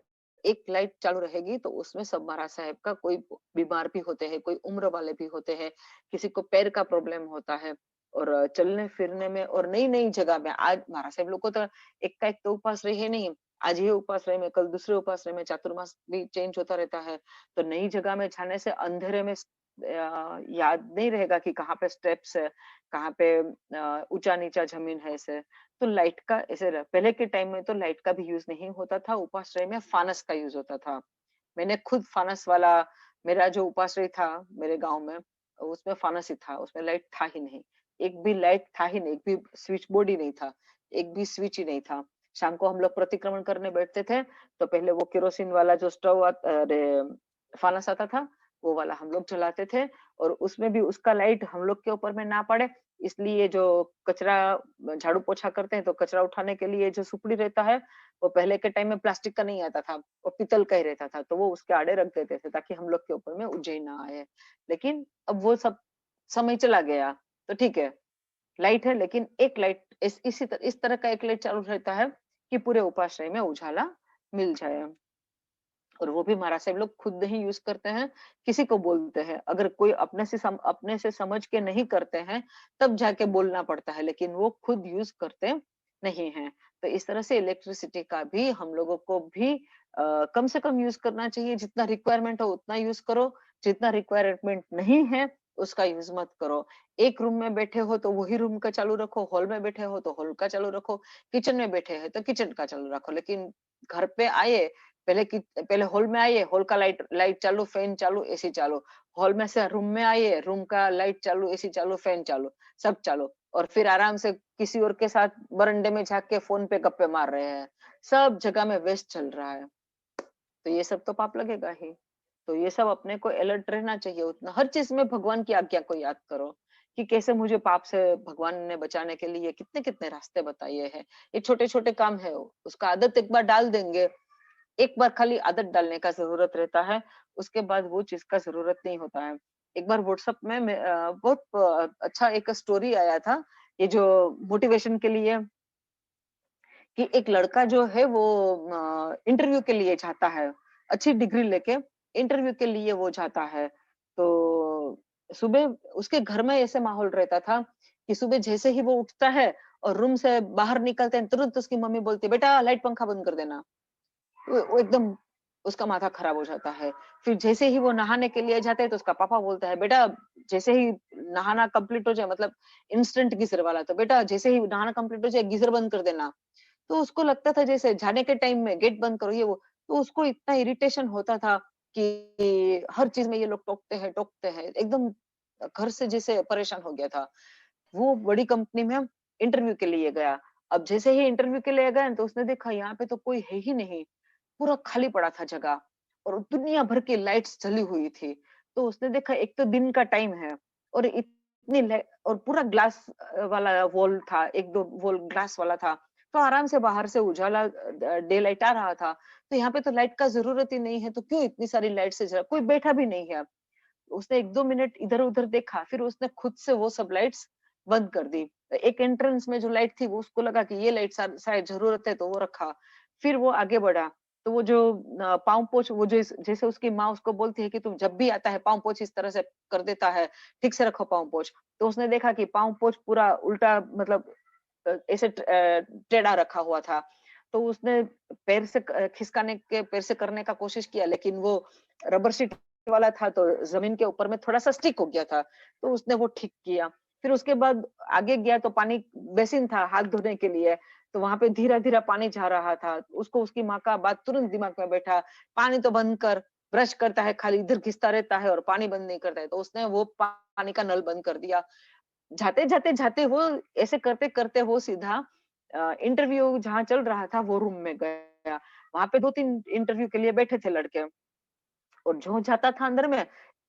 S3: एक लाइट चालू रहेगी तो उसमें सब महाराज साहब का, कोई बीमार भी होते हैं, कोई उम्र वाले भी होते हैं, किसी को पैर का प्रॉब्लम होता है, और चलने फिरने में और नई नई जगह में। आज महाराज साहब लोग को तो एक का एक तो उपास रहे नहीं, आज ये उपास रहे में, कल दूसरे उपास रहे में, चातुर्मास भी चेंज होता रहता है। तो नई जगह में जाने से अंधेरे में याद नहीं रहेगा कि कहाँ पे स्टेप्स है, कहाँ पे ऊंचा नीचा जमीन है। ऐसे तो लाइट का ऐसे पहले के टाइम में तो लाइट का भी यूज नहीं होता था, उपाश्रय में फानस का यूज होता था। मैंने खुद फानस वाला, मेरा जो उपाश्रय था मेरे गांव में, उसमें फानस ही था, उसमें लाइट था ही नहीं, एक भी लाइट था ही नहीं, एक भी स्विच बोर्ड ही नहीं था, एक भी स्विच ही नहीं था। शाम को हम लोग प्रतिक्रमण करने बैठते थे तो पहले वो केरोसिन वाला जो अरे फानस आता था, वो वाला हम लोग जलाते थे। और उसमें भी उसका लाइट हम लोग के ऊपर में ना पड़े, इसलिए जो कचरा झाड़ू पोछा करते हैं तो कचरा उठाने के लिए जो सुपड़ी रहता है, वो पहले के टाइम में प्लास्टिक का नहीं आता था, वो पीतल का ही रहता था, तो वो उसके आड़े रख देते थे ताकि हम लोग के ऊपर में उज्जै ना आए। लेकिन अब वो सब समय चला गया, तो ठीक है, लाइट है, लेकिन एक लाइट इस तरह का एक लाइट चालू रहता है कि पूरे उपाश्रय में उजाला मिल जाए। और वो भी महाराज साहब लोग खुद नहीं यूज करते हैं, किसी को बोलते हैं। अगर कोई अपने से समझ के नहीं करते हैं तब जाके बोलना पड़ता है, लेकिन वो खुद यूज करते नहीं हैं। तो इस तरह से इलेक्ट्रिसिटी का भी हम लोगों को भी कम से कम यूज करना चाहिए। जितना रिक्वायरमेंट हो उतना यूज करो, जितना रिक्वायरमेंट नहीं है उसका यूज मत करो। एक रूम में बैठे हो तो वही रूम का चालू रखो, हॉल में बैठे हो तो हॉल का चालू रखो, किचन में बैठे हैं तो किचन का चालू रखो। लेकिन घर पे आए, पहले हॉल में आइए, हॉल का लाइट लाइट चालू, फैन चालू, एसी चालू। हॉल में से रूम में आइए, रूम का लाइट चालू, एसी चालू, फैन चालू, सब चालू। और फिर आराम से किसी और के साथ बरंडे में जाके फोन पे गप्पे मार रहे हैं, सब जगह में वेस्ट चल रहा है। तो ये सब तो पाप लगेगा ही। तो ये सब अपने को अलर्ट रहना चाहिए। उतना हर चीज में भगवान की आज्ञा को याद करो कि कैसे मुझे पाप से भगवान ने बचाने के लिए कितने कितने रास्ते बताए हैं। ये छोटे छोटे काम है, उसका आदत एक बार डाल देंगे एक बार खाली आदत डालने का जरूरत रहता है, उसके बाद वो चीज का जरूरत नहीं होता है। एक बार व्हाट्सएप में बहुत अच्छा एक स्टोरी आया था, ये जो मोटिवेशन के लिए, कि एक लड़का जो है वो इंटरव्यू के लिए जाता है, अच्छी डिग्री लेके इंटरव्यू के लिए वो जाता है। तो सुबह उसके घर में ऐसे माहौल रहता था कि सुबह जैसे ही वो उठता है और रूम से बाहर निकलते हैं, तुरंत उसकी मम्मी बोलती है, बेटा लाइट पंखा बंद कर देना। वो एकदम उसका माथा खराब हो जाता है। फिर जैसे ही वो नहाने के लिए जाता है तो उसका पापा बोलता है, बेटा जैसे ही नहाना कंप्लीट हो जाए, मतलब इंस्टेंट गीजर वाला, तो बेटा जैसे ही नहाना कंप्लीट हो जाए गीजर बंद कर देना। तो उसको लगता था जैसे जाने के टाइम में गेट बंद करो ये वो। तो उसको इतना इरिटेशन होता था कि हर चीज में ये लोग टोकते हैं, एकदम घर से जैसे परेशान हो गया था। वो बड़ी कंपनी में इंटरव्यू के लिए गया। अब जैसे ही इंटरव्यू के लिए गया तो उसने देखा यहाँ पे तो कोई है ही नहीं, पूरा खाली पड़ा था जगह, और दुनिया भर की लाइट्स जली हुई थी। तो उसने देखा एक तो दिन का टाइम है, और और पूरा ग्लास वाला वॉल था, एक दो वॉल ग्लास वाला था। तो आराम से बाहर से उजाला डे लाइट आ रहा था। तो यहाँ पे तो लाइट का जरूरत ही नहीं है, तो क्यों इतनी सारी लाइट से जला, कोई बैठा भी नहीं है। उसने 1-2 मिनट इधर-उधर देखा, फिर उसने खुद से वो सब लाइट्स बंद कर दी। एक एंट्रेंस में जो लाइट थी वो उसको लगा कि ये लाइट शायद जरूरत है, तो वो रखा। फिर वो आगे बढ़ा, तो वो जो पाँव पोंछ, वो जो जैसे उसकी माँ उसको बोलती है कि तू जब भी आता है पाँव पोंछ इस तरह से कर देता है, ठीक से रखो पाँव पोंछ। तो उसने देखा कि पाँव पोंछ पूरा उल्टा, मतलब ऐसे टेढ़ा रखा हुआ था। तो उसने पैर से खिसकाने के पैर से करने का कोशिश किया, लेकिन वो रबर शीट वाला था तो जमीन के ऊपर में थोड़ा-सा स्टिक हो गया था। तो उसने वो ठीक किया। फिर उसके बाद आगे गया तो पानी बेसिन था हाथ धोने के लिए, तो वहाँ पे धीरा-धीरा पानी जा रहा था। उसको उसकी माँ का बात तुरंत दिमाग में बैठा, पानी तो बंद कर, ब्रश करता है खाली इधर घिसता रहता है और पानी बंद नहीं करता है। तो उसने वो पानी का नल बंद कर दिया। जाते वो ऐसे करते-करते वो सीधा इंटरव्यू जहाँ चल रहा था वो रूम में गया। वहाँ पे 2-3 इंटरव्यू के लिए बैठे थे लड़के, और जो जाता था अंदर में,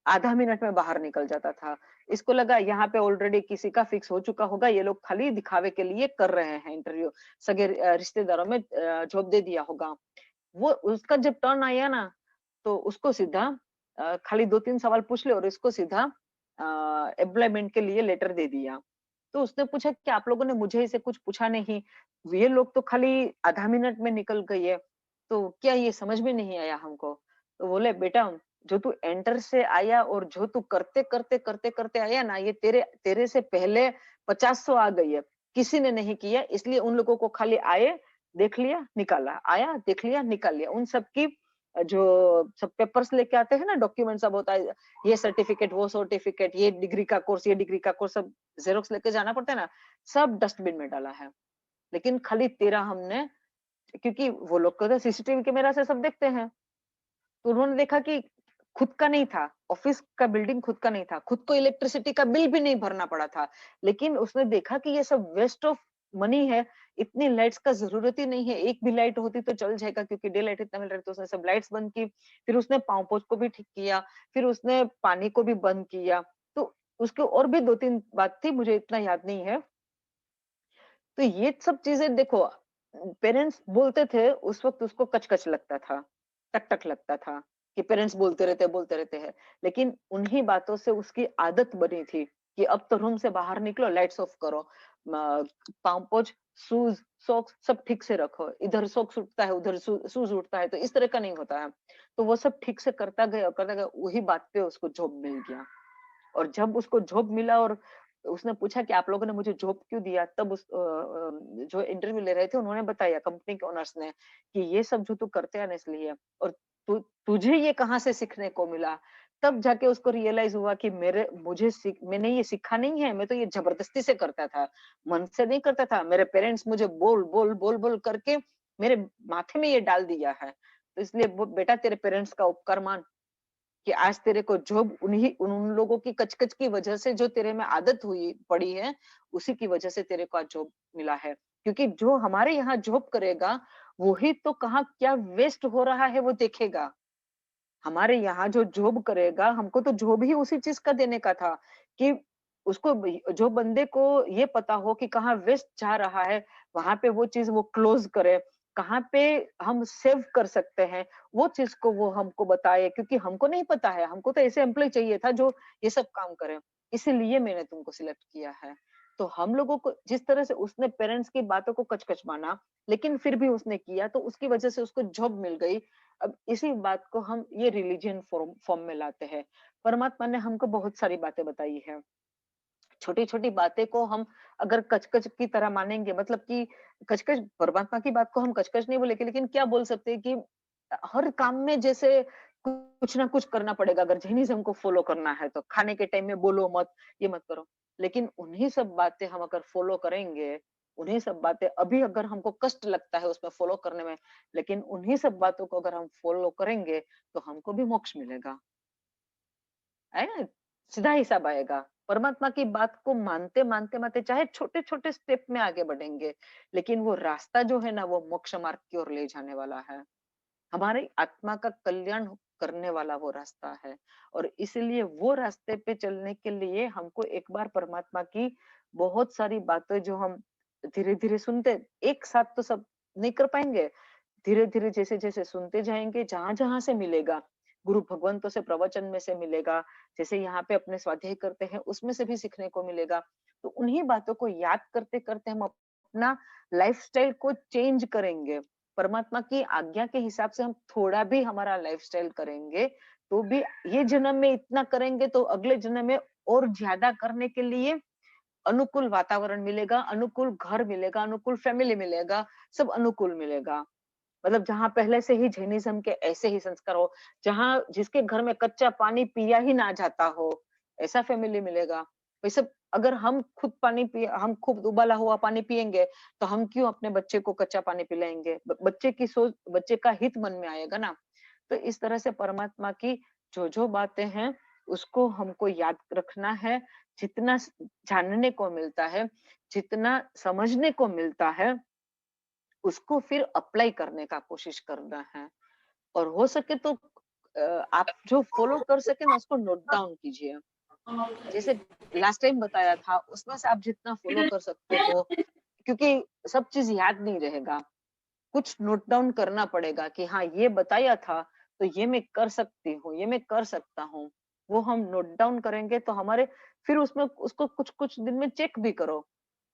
S3: आधा मिनट में बाहर निकल जाता था। इसको लगा यहाँ पे ऑलरेडी किसी का फिक्स हो चुका होगा, ये लोग खाली दिखावे के लिए कर रहे हैं इंटरव्यू, सगे रिश्तेदारों में जॉब दे दिया होगा। वो उसका जब टर्न आया ना, तो उसको सीधा खाली 2-3 सवाल पूछ ले और इसको सीधा एम्प्लॉयमेंट के लिए लेटर दे दिया। तो उसने पूछा कि आप लोगों ने मुझे इसे कुछ पूछा नहीं, ये लोग तो खाली आधा मिनट में निकल गए है, तो क्या ये समझ में नहीं आया हमको? तो बोले बेटा, जो तू एंटर से आया और जो तू करते करते आया ना, ये तेरे तेरे से पहले 50-100 आ गई है, किसी ने नहीं किया, इसलिए उन लोगों को खाली आए, देख लिया, निकाला, आया, देख लिया, निकाल लिया। उन सबकी जो सब पेपर्स लेके आते हैं ना, डॉक्यूमेंट सब होता है, ये सर्टिफिकेट, वो सर्टिफिकेट, ये डिग्री का कोर्स, ये डिग्री का कोर्स, सब जेरोक्स लेके जाना पड़ता है ना, सब डस्टबिन में डाला है। लेकिन खाली तेरा हमने, क्योंकि वो लोग को तो सीसीटीवी कैमरा से सब देखते हैं, तो उन्होंने देखा कि खुद का नहीं था, ऑफिस का बिल्डिंग खुद का नहीं था, खुद को इलेक्ट्रिसिटी का बिल भी नहीं भरना पड़ा था। लेकिन उसने देखा कि ये सब वेस्ट ऑफ मनी है, इतनी लाइट्स का जरूरत ही नहीं है, एक भी लाइट होती तो चल जाएगा क्योंकि डे लाइट इतना मिल रहा है, तो उसने सब लाइट्स बंद की। फिर उसने पाँव पोछ को भी ठीक किया, फिर उसने पानी को भी बंद किया। तो उसके और भी 2-3 बात थी, मुझे इतना याद नहीं है। तो ये सब चीजें देखो, पेरेंट्स बोलते थे उस वक्त, उसको कच-कच लगता था, टक-टक लगता था कि पेरेंट्स बोलते रहते हैं। लेकिन उन्हीं बातों से उसकी आदत बनी थी कि अब तो रूम से बाहर निकलो, लाइट्स ऑफ करो, पाँव पोंछ, शूज, सॉक्स सब ठीक से रखो, इधर सॉक्स उठता है, उधर शूज उठता है, तो इस तरह का नहीं होता है। तो वो सब ठीक से करता गया, वही बात पे उसको जॉब मिल गया। और जब उसको जॉब मिला और उसने पूछा कि आप लोगों ने मुझे जॉब क्यों दिया, तब जो इंटरव्यू ले रहे थे उन्होंने बताया, कंपनी के ओनर्स ने, कि ये सब जो तू करते है ना इसलिए, और तुझे ये कहाँ से सीखने को मिला। तब जाके उसको रियलाइज हुआ कि मैंने ये सीखा नहीं है, मैं तो ये जबरदस्ती से करता था, मन से नहीं करता था। मेरे पेरेंट्स मुझे बोल करके मेरे माथे में ये डाल दिया है, तो इसलिए बेटा तेरे पेरेंट्स का उपकार मान कि आज तेरे को जॉब उन लोगों की कच-कच की वजह से जो तेरे में आदत हुई पड़ी है, उसी की वजह से तेरे को आज जॉब मिला है। क्योंकि जो हमारे यहाँ जॉब करेगा, वही तो कहाँ क्या वेस्ट हो रहा है वो देखेगा। हमारे यहाँ जो जॉब करेगा, हमको तो जॉब ही उसी चीज़ का देने का था कि उसको जो बंदे को ये पता हो कि कहाँ वेस्ट जा रहा है, वहाँ पे वो चीज़ वो क्लोज़ करे। कहाँ पे हम सेव कर सकते हैं, वो चीज को वो हमको बताए, क्योंकि हमको नहीं पता है, हमको तो ऐसे एम्प्लॉय चाहिए था जो ये सब काम करे, इसीलिए मैंने तुमको सिलेक्ट किया है। तो हम लोगों को जिस तरह से उसने पेरेंट्स की बातों को कच-कच माना, लेकिन फिर भी उसने किया, तो उसकी वजह से उसको जॉब मिल गई। अब इसी बात को हम ये रिलीजन फॉर्म फॉर्म में लाते हैं। परमात्मा ने हमको बहुत सारी बातें बताई है। छोटी-छोटी बातें को हम अगर कच-कच की तरह मानेंगे, मतलब कि कच-कच, परमात्मा की बात को हम कच-कच नहीं बोलेंगे, लेकिन क्या बोल सकते हैं कि हर काम में जैसे कुछ ना कुछ करना पड़ेगा, अगर जैनिज़्म को फॉलो करना है तो। खाने के टाइम में बोलो मत, ये मत करो। लेकिन उन्हीं सब बातें हम अगर फॉलो करेंगे, उन्हीं सब बातें अभी अगर हमको कष्ट लगता है उसमें फॉलो करने में, लेकिन उन्हीं सब बातों को अगर हम फॉलो करेंगे, तो हमको भी मोक्ष मिलेगा। है ना? सीधा हिसाब आएगा। परमात्मा की बात को मानते-मानते चाहे छोटे-छोटे स्टेप में आगे बढ़ेंगे, लेकिन वो रास्ता जो है ना, वो मोक्ष मार्ग की ओर ले जाने वाला है। हमारी आत्मा का कल्याण करने वाला वो रास्ता है, और इसलिए वो रास्ते पे चलने के लिए हमको एक बार परमात्मा की बहुत सारी बातें जो हम धीरे-धीरे सुनते, एक साथ तो सब नहीं कर पाएँगे। धीरे-धीरे जैसे-जैसे सुनते जाएँगे, जहाँ-जहाँ से मिलेगा, गुरु भगवंतों से, प्रवचन में से मिलेगा, जैसे यहाँ पे अपने स्वाध्याय करते हैं, उसमें से भी सीखने को मिलेगा। तो उन्हीं बातों को याद करते-करते हम अपना लाइफ़स्टाइल को चेंज करेंगे। परमात्मा की आज्ञा के हिसाब से हम थोड़ा भी हमारा लाइफ़स्टाइल करेंगे, तो भी ये जन्म में इतना करेंगे, तो अगले जन्म में और ज़्यादा करने के लिए अनुकूल वातावरण मिलेगा, अनुकूल घर मिलेगा, अनुकूल फैमिली मिलेगा, सब अनुकूल मिलेगा। मतलब जहाँ पहले से ही जैनिज़्म के ऐसे ही संस्कार हो, जहाँ जिसके घर में कच्चा पानी पिया ही ना जाता हो, ऐसा फैमिली मिलेगा। वैसे अगर हम खुद उबाला हुआ पानी पिएँगे, तो हम क्यों अपने बच्चे को कच्चा पानी पिलाएँगे? बच्चे की सोच, बच्चे का हित मन में आएगा ना। तो इस तरह से परमात्मा की जो-जो बातें हैं, उसको हमको याद रखना है। जितना जानने को मिलता है, जितना समझने को मिलता है, उसको फिर अप्लाई करने का कोशिश करना है। और हो सके तो आप जो फॉलो कर सके ना, उसको नोट डाउन कीजिए। जैसे लास्ट टाइम बताया था, उसमें से आप जितना फॉलो कर सकते हो, क्योंकि सब चीज याद नहीं रहेगा, कुछ नोट डाउन करना पड़ेगा कि हाँ, ये बताया था, तो ये मैं कर सकती हूँ, ये मैं कर सकता हूँ। वो हम नोट डाउन करेंगे तो हमारे फिर उसमें उसको कुछ कुछ दिन में चेक भी करो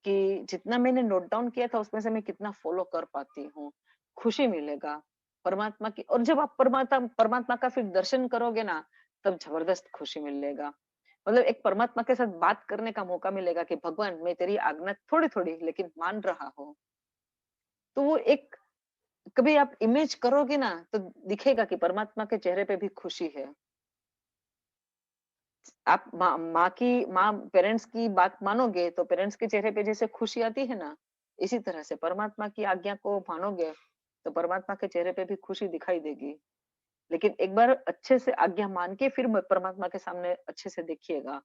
S3: कि जितना मैंने नोट डाउन किया था, उसमें से मैं कितना फॉलो कर पाती हूँ। खुशी मिलेगा परमात्मा की, और जब आप परमात्मा परमात्मा का फिर दर्शन करोगे ना, तब जबरदस्त खुशी मिलेगा। मतलब एक परमात्मा के साथ बात करने का मौका मिलेगा कि भगवान, मैं तेरी आज्ञा थोड़ी-थोड़ी लेकिन मान रहा हूँ। तो वो एक, कभी आप इमेज करोगे ना, तो दिखेगा कि परमात्मा के चेहरे पे भी खुशी है। आप माँ पेरेंट्स की बात मानोगे, तो पेरेंट्स के चेहरे पे जैसे खुशी आती है ना, इसी तरह से परमात्मा की आज्ञा को मानोगे, तो परमात्मा के चेहरे पे भी खुशी दिखाई देगी। लेकिन एक बार अच्छे से आज्ञा मान के फिर परमात्मा के सामने अच्छे से देखिएगा,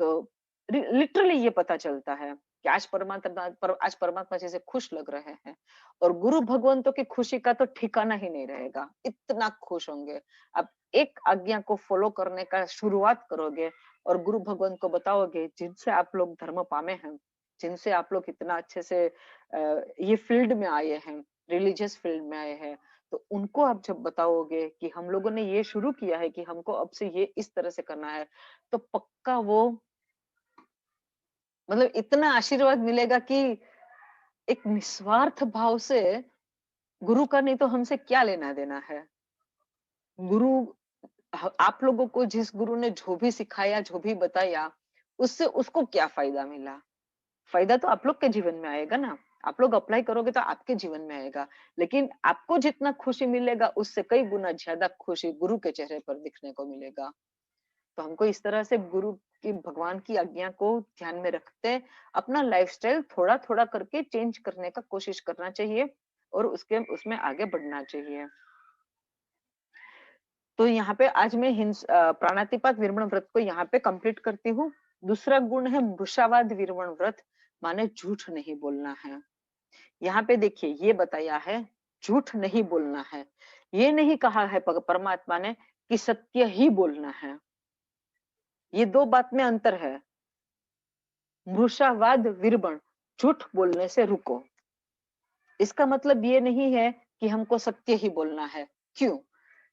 S3: तो लिटरली ये पता चलता है कि आज परमात्मा जैसे खुश लग रहे हैं, और गुरु भगवंतों की खुशी का तो ठिकाना ही नहीं रहेगा, इतना खुश होंगे। आप एक आज्ञा को फॉलो करने का शुरुआत करोगे, और गुरु भगवंत को बताओगे, जिनसे आप लोग धर्म पामे हैं, जिनसे आप लोग इतना अच्छे से ये फील्ड में आए हैं, रिलीजियस फील्ड में आए हैं, तो उनको आप जब बताओगे कि हम लोगों ने ये शुरू किया है कि हमको अब से ये इस तरह से करना है, तो पक्का वो, मतलब इतना आशीर्वाद मिलेगा कि एक निस्वार्थ भाव से, गुरु का नहीं तो हमसे क्या लेना देना है। गुरु, आप लोगों को जिस गुरु ने जो भी सिखाया, जो भी बताया, उससे उसको क्या फायदा मिला? फायदा तो आप लोग के जीवन में आएगा ना, आप लोग अप्लाई करोगे तो आपके जीवन में आएगा। लेकिन आपको जितना खुशी मिलेगा, उससे कई गुना ज्यादा खुशी गुरु के चेहरे पर दिखने को मिलेगा। तो हमको इस तरह से गुरु की, भगवान की आज्ञा को ध्यान में रखते अपना लाइफस्टाइल थोड़ा-थोड़ा करके चेंज करने का कोशिश करना चाहिए, और उसके उसमें आगे बढ़ना चाहिए। तो यहाँ पे आज मैं प्राणातिपात विरमण व्रत को यहाँ पे कंप्लीट करती हूँ। दूसरा गुण है मृषावाद विरमण व्रत, माने झूठ नहीं बोलना है। यहाँ पे देखिए ये बताया है, झूठ नहीं बोलना है। ये नहीं कहा है परमात्मा ने कि सत्य ही बोलना है। ये दो बात में अंतर है। मृषावाद विरमण, झूठ बोलने से रुको। इसका मतलब ये नहीं है कि हमको सत्य ही बोलना है। क्यों?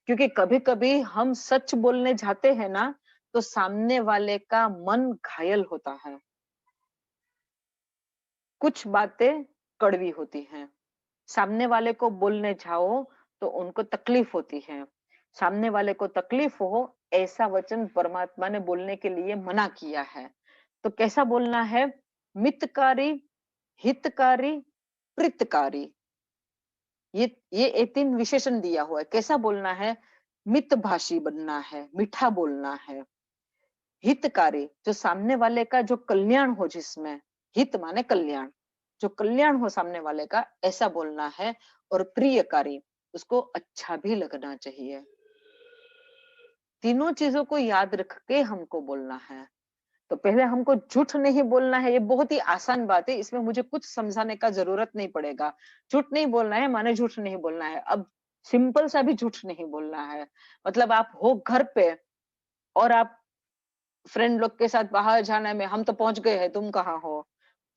S3: क्योंकि कभी-कभी हम सच बोलने जाते हैं ना, तो सामने वाले का मन घायल होता है। कुछ बातें कड़वी होती हैं। सामने वाले को बोलने जाओ तो उनको तकलीफ होती है। सामने वाले को तकलीफ हो ऐसा वचन परमात्मा ने बोलने के लिए मना किया है। तो कैसा बोलना है? मितकारी, हितकारी, प्रितकारी। ये 3 विशेषण दिया हुआ है। कैसा बोलना है? मितभाषी बनना है, मीठा बोलना है। हितकारी, जो सामने वाले का जो कल्याण हो जिसमें, हित माने कल्याण, जो कल्याण हो सामने वाले का ऐसा बोलना है। और प्रियकारी, उसको अच्छा भी लगना चाहिए। तीनों चीजों को याद रख के हमको बोलना है। तो पहले हमको झूठ नहीं बोलना है, ये बहुत ही आसान बात है, इसमें मुझे कुछ समझाने का जरूरत नहीं पड़ेगा। झूठ नहीं बोलना है माने झूठ नहीं बोलना है। अब सिंपल सा भी झूठ नहीं बोलना है। मतलब आप हो घर पे और आप फ्रेंड लोग के साथ बाहर जाना है, में हम तो पहुंच गए हैं, तुम कहाँ हो?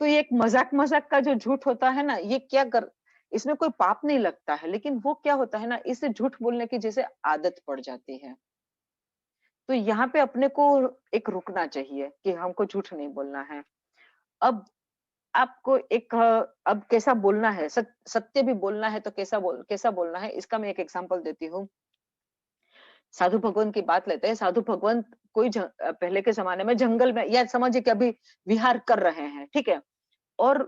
S3: तो ये एक मजाक मजाक का जो झूठ होता है ना, ये क्या कर, इसमें कोई पाप नहीं लगता है, लेकिन वो क्या होता है ना, इससे झूठ बोलने की जैसे आदत पड़ जाती है। तो यहाँ पे अपने को एक रुकना चाहिए कि हमको झूठ नहीं बोलना है। अब आपको एक अब कैसा बोलना है, सत्य भी बोलना है तो कैसा बोलना है, इसका मैं एक एग्जांपल देती हूँ। साधु भगवान की बात लेते हैं। साधु भगवान पहले के जमाने में जंगल में, या समझिए कि अभी विहार कर रहे हैं, ठीक है? और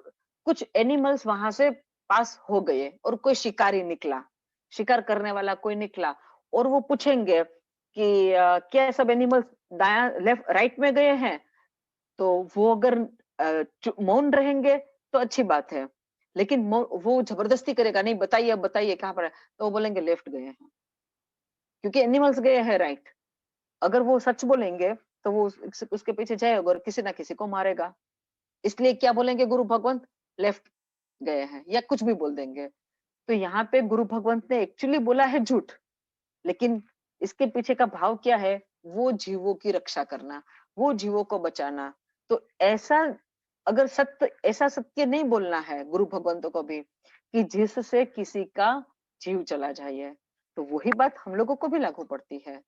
S3: कुछ एनिमल्स वहां से पास हो गए और कोई शिकारी निकला, शिकार करने वाला कोई निकला, और वो पूछेंगे कि क्या सब एनिमल्स दाया लेफ्ट राइट में गए हैं? तो वो अगर मौन रहेंगे तो अच्छी बात है, लेकिन वो जबरदस्ती करेगा, नहीं बताइए, अब बताइए कहाँ पर है, तो वो बोलेंगे लेफ्ट गए हैं, क्योंकि एनिमल्स गए हैं राइट। अगर वो सच बोलेंगे तो वो उसके पीछे जाएगा और किसी ना किसी को मारेगा। इसलिए क्या बोलेंगे गुरु भगवंत? लेफ्ट गए हैं, या कुछ भी बोल देंगे। तो यहाँ पे गुरु भगवंत ने एक्चुअली बोला है झूठ, लेकिन इसके पीछे का भाव क्या है? वो जीवों की रक्षा करना, वो जीवों को बचाना। तो ऐसा सत्य नहीं बोलना है गुरु भगवंतों को भी, कि जिससे किसी का जीव चला जाए। तो वही बात हम लोगों को भी लागू पड़ती है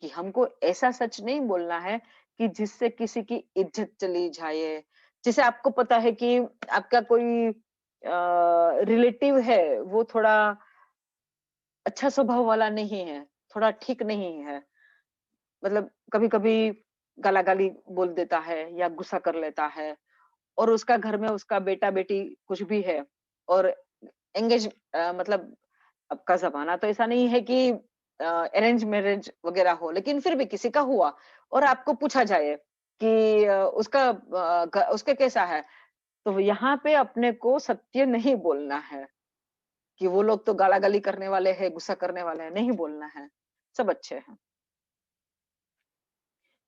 S3: कि हमको ऐसा सच नहीं बोलना है कि जिससे किसी की इज्जत चली जाए। जैसे आपको पता है कि आपका कोई रिलेटिव है, वो थोड़ा अच्छा स्वभाव वाला नहीं है, थोड़ा ठीक नहीं है। मतलब कभी-कभी गाला-गाली बोल देता है या गुस्सा कर लेता है, और उसका घर में उसका बेटा-बेटी कुछ भी है, और मतलब अब का ज़माना तो ऐसा नहीं है कि अरेंज मैरेज वगैरह हो, लेकिन फिर भी किसी का हुआ और आपको पूछा जाए कि उसके कैसा है? तो यहाँ पे अपने को सत्य नहीं बोलना है कि वो लोग तो गाला-गाली करने वाले हैं, गुस्सा करने वाले हैं, नहीं बोलना है, सब अच्छे हैं।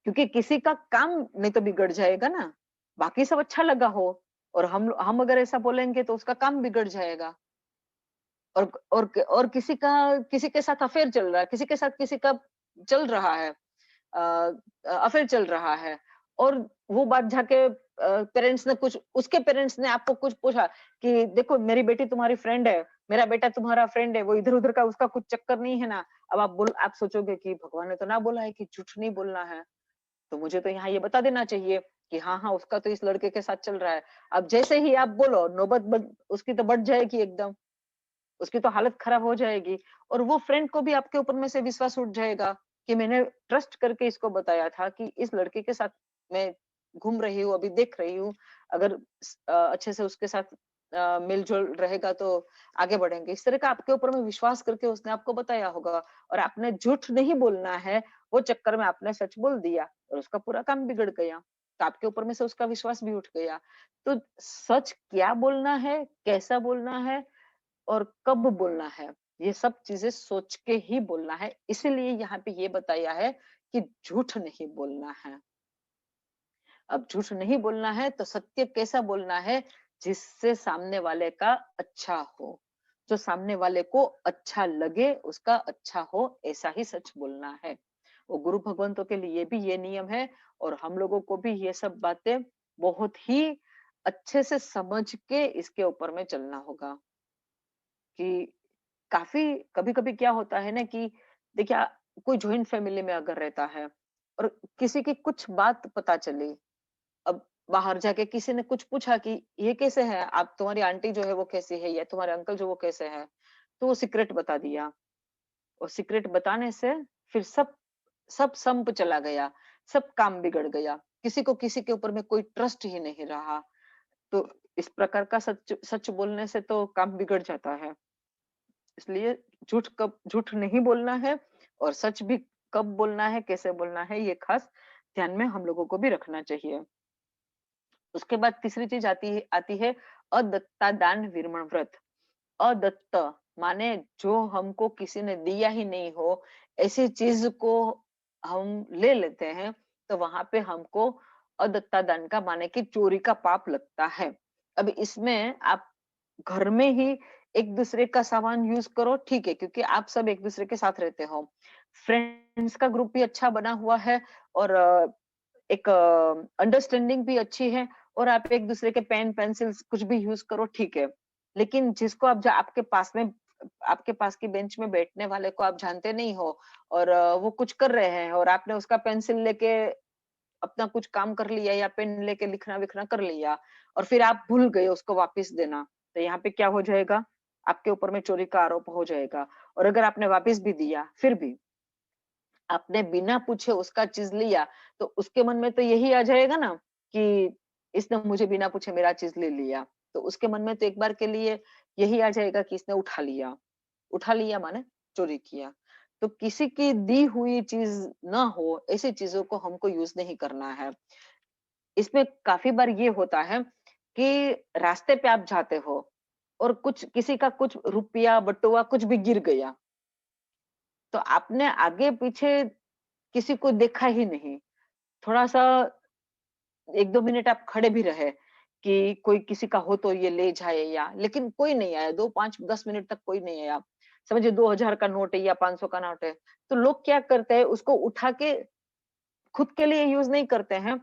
S3: क्योंकि किसी का काम नहीं तो बिगड़ जाएगा ना, बाकी सब अच्छा लगा हो, और हम अगर ऐसा बोलेंगे तो उसका काम बिगड़ जाएगा। और किसी के साथ अफेयर चल रहा है, किसी के साथ किसी का चल रहा है, अफेयर चल रहा है, और वो बात जाके पेरेंट्स ने कुछ, उसके पेरेंट्स ने आपको कुछ पूछा कि देखो मेरी बेटी तुम्हारी फ्रेंड है, मेरा बेटा तुम्हारा फ्रेंड है, वो इधर-उधर का उसका कुछ चक्कर नहीं है ना। अब आप सोचोगे कि भगवान ने तो ना बोला है कि झूठ नहीं बोलना है। तो मुझे तो यहाँ ये बता देना चाहिए कि हाँ, हाँ, उसका तो इस लड़के के साथ चल रहा है। अब जैसे ही आप बोलो, नौबत उसकी तो बढ़ जाएगी एकदम, उसकी तो हालत खराब हो जाएगी, और वो फ्रेंड को भी आपके ऊपर में से विश्वास उठ जाएगा कि मैंने ट्रस्ट करके इसको बताया था कि इस लड़के के साथ मैं घूम रही हूँ, अभी देख रही हूँ, अगर अच्छे से उसके साथ मिल-जुल रहेगा तो आगे बढ़ेंगे। इस तरह का आपके ऊपर में विश्वास करके उसने आपको बताया होगा, और आपने झूठ नहीं बोलना है, वो चक्कर में आपने सच बोल दिया और उसका पूरा काम बिगड़ गया। तो आपके ऊपर में से उसका विश्वास भी उठ गया। तो सच क्या बोलना है, कैसा बोलना है और कब बोलना है, ये सब चीजें सोच के ही बोलना है। इसीलिए यहाँ पे ये बताया है कि झूठ नहीं बोलना है। अब झूठ नहीं बोलना है तो सत्य कैसा बोलना है, जिससे सामने वाले का अच्छा हो, जो सामने वाले को अच्छा लगे, उसका अच्छा हो, ऐसा ही सच बोलना है। वो गुरु भगवंतों के लिए भी ये नियम है, और हम लोगों को भी ये सब बातें बहुत ही अच्छे से समझ के इसके ऊपर में चलना होगा। कि काफ़ी कभी-कभी क्या होता है ना कि देखिए कोई जॉइंट फैमिली में अगर रहता है और किसी की कुछ बात पता चली, अब बाहर जाके किसी ने कुछ पूछा कि ये कैसे है? आप तुम्हारी आंटी जो है वो कैसी है या तुम्हारे अंकल जो वो कैसे हैं? तो वो सीक्रेट बता दिया और सीक्रेट बताने से फिर सब सब संप चला गया, सब काम बिगड़ गया। किसी को किसी के ऊपर में कोई ट्रस्ट ही नहीं रहा। तो इस प्रकार का सच सच बोलने से तो काम बिगड़ जाता है। इसलिए झूठ नहीं बोलना है और सच भी कब बोलना है, कैसे बोलना है, ये खास ध्यान में हम लोगों को भी रखना चाहिए। उसके बाद तीसरी चीज़ आती है अदत्ता दान विरमण व्रत। अदत्त माने जो हमको किसी ने दिया ही नहीं हो, ऐसी चीज़ को हम ले लेते हैं, तो वहाँ पे हमको अदत्ता दान का माने कि चोरी का पाप लगता है। अब इसमें आप घर में ही एक-दूसरे का सामान यूज़ करो, ठीक है, क्योंकि आप सब एक-दूसरे के साथ रहते हो। फ्रेंड्स का ग्रुप भी अच्छा बना हुआ है और एक अंडरस्टैंडिंग भी अच्छी है और आप एक-दूसरे के पेन, पेंसिल्स कुछ भी यूज़ करो, ठीक है। लेकिन जिसको आप आपके पास की बेंच में बैठने वाले को आप जानते नहीं हो और वो कुछ कर रहे हैं और आपने उसका पेंसिल लेके अपना कुछ काम कर लिया या पेन लेके लिखना-विखना कर लिया और फिर आप भूल गए उसको वापस देना, तो यहाँ पे क्या हो जाएगा? आपके ऊपर में चोरी का आरोप हो जाएगा और अगर आपने वापस भी दिया, फिर भी आपने बिना पूछे उसका चीज़ लिया, तो उसके मन में तो यही आ जाएगा ना कि इसने मुझे बिना पूछे मेरा चीज़ ले लिया। तो उसके मन में तो एक बार के लिए यही आ जाएगा कि इसने उठा लिया। उठा लिया माने चोरी किया। तो किसी की दी हुई चीज़ ना हो, ऐसी चीज़ों को हमको यूज़ नहीं करना है। इसमें काफ़ी बार ये होता है कि रास्ते पे आप जाते हो और कुछ किसी का कुछ रुपया, बटुआ कुछ भी गिर गया, तो आपने आगे-पीछे किसी को देखा ही नहीं। थोड़ा-सा 1-2 मिनट आप खड़े भी रहे कि कोई किसी का हो तो ये ले जाए या लेकिन कोई नहीं आया, 2, 5, 10 मिनट तक कोई नहीं आया। समझिए 2000 का नोट है या 500 का नोट है, तो लोग क्या करते हैं उसको उठा के खुद के लिए यूज़ नहीं करते हैं,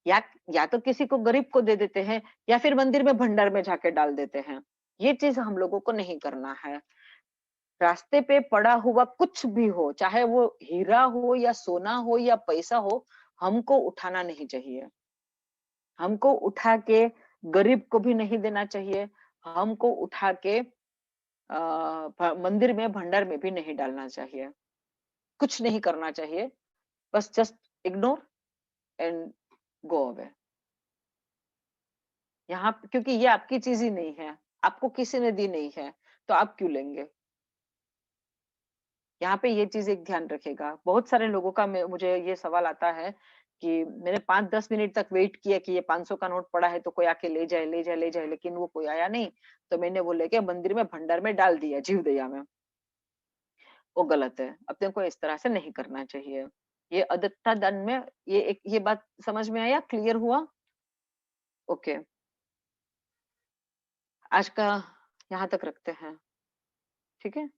S3: या या तो किसी को गरीब को दे देते हैं या फिर मंदिर में भंडार में जाके डाल देते हैं। ये चीज़ हम लोगों को नहीं करना है। रास्ते पे पड़ा हुआ कुछ भी हो, चाहे वो हीरा हो या सोना हो या पैसा हो, हमको उठाना नहीं चाहिए। हमको उठा के गरीब को भी नहीं देना चाहिए, हमको उठा के मंदिर में भंडार में भी नहीं डालना चाहिए। कुछ नहीं करना चाहिए, बस just ignore and go away. यहाँ क्योंकि ये आपकी चीज़ ही नहीं है, आपको किसी ने दी नहीं है, तो आप क्यों लेंगे? यहाँ पे ये चीज़ एक ध्यान रखिएगा। बहुत सारे लोगों का मुझे ये सवाल आता है कि मैंने 5-10 मिनट तक वेट किया कि ये 500 का नोट पड़ा है तो कोई आके ले जाए, ले जाए, ले जाए, लेकिन वो कोई आया नहीं। तो मैंने वो लेके मंदिर में भंडार में डाल दिया, जीवदया में। वो गलत है। अपने को इस तरह से नहीं करना चाहिए। ये अदत्ता दान में ये बात समझ में आया? क्लियर हुआ? ओके। आज का यहाँ तक रखते हैं। ठीक है?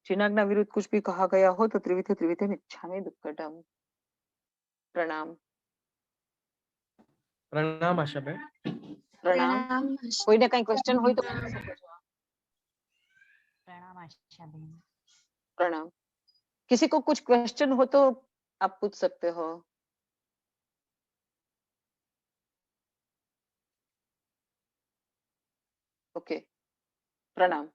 S3: जिनाज्ञा विरुद्ध कुछ भी कहा गया हो तो त्रिविध त्रिविधे मिच्छामि दुक्कडम। प्रणाम।
S2: प्रणाम आशा बेन।
S3: प्रणाम।
S4: प्रणाम
S3: कोઈને કઈ ક્વેશ્ચન હોય તો
S4: आशा
S3: પૂછી શકો છો.
S4: प्रणाम आशा बहन।
S3: प्रणाम. किसी को कुछ क्वेश्चन हो तो आप पूछ सकते हो. ओके. प्रणाम.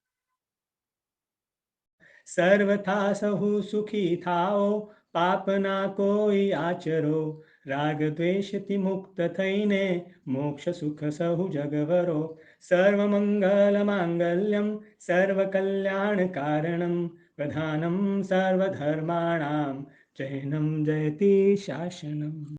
S1: सर्वथा सहु सुखी थाओ, पाप ना कोई आचरो, राग द्वेष ति मुक्त थईने, मोक्ष सुख सहु जगवरो. सर्व मंगल मांगल्यम सर्व कल्याण कारणम, प्रधानम सर्वधर्माणाम जैनम जयति शासनम.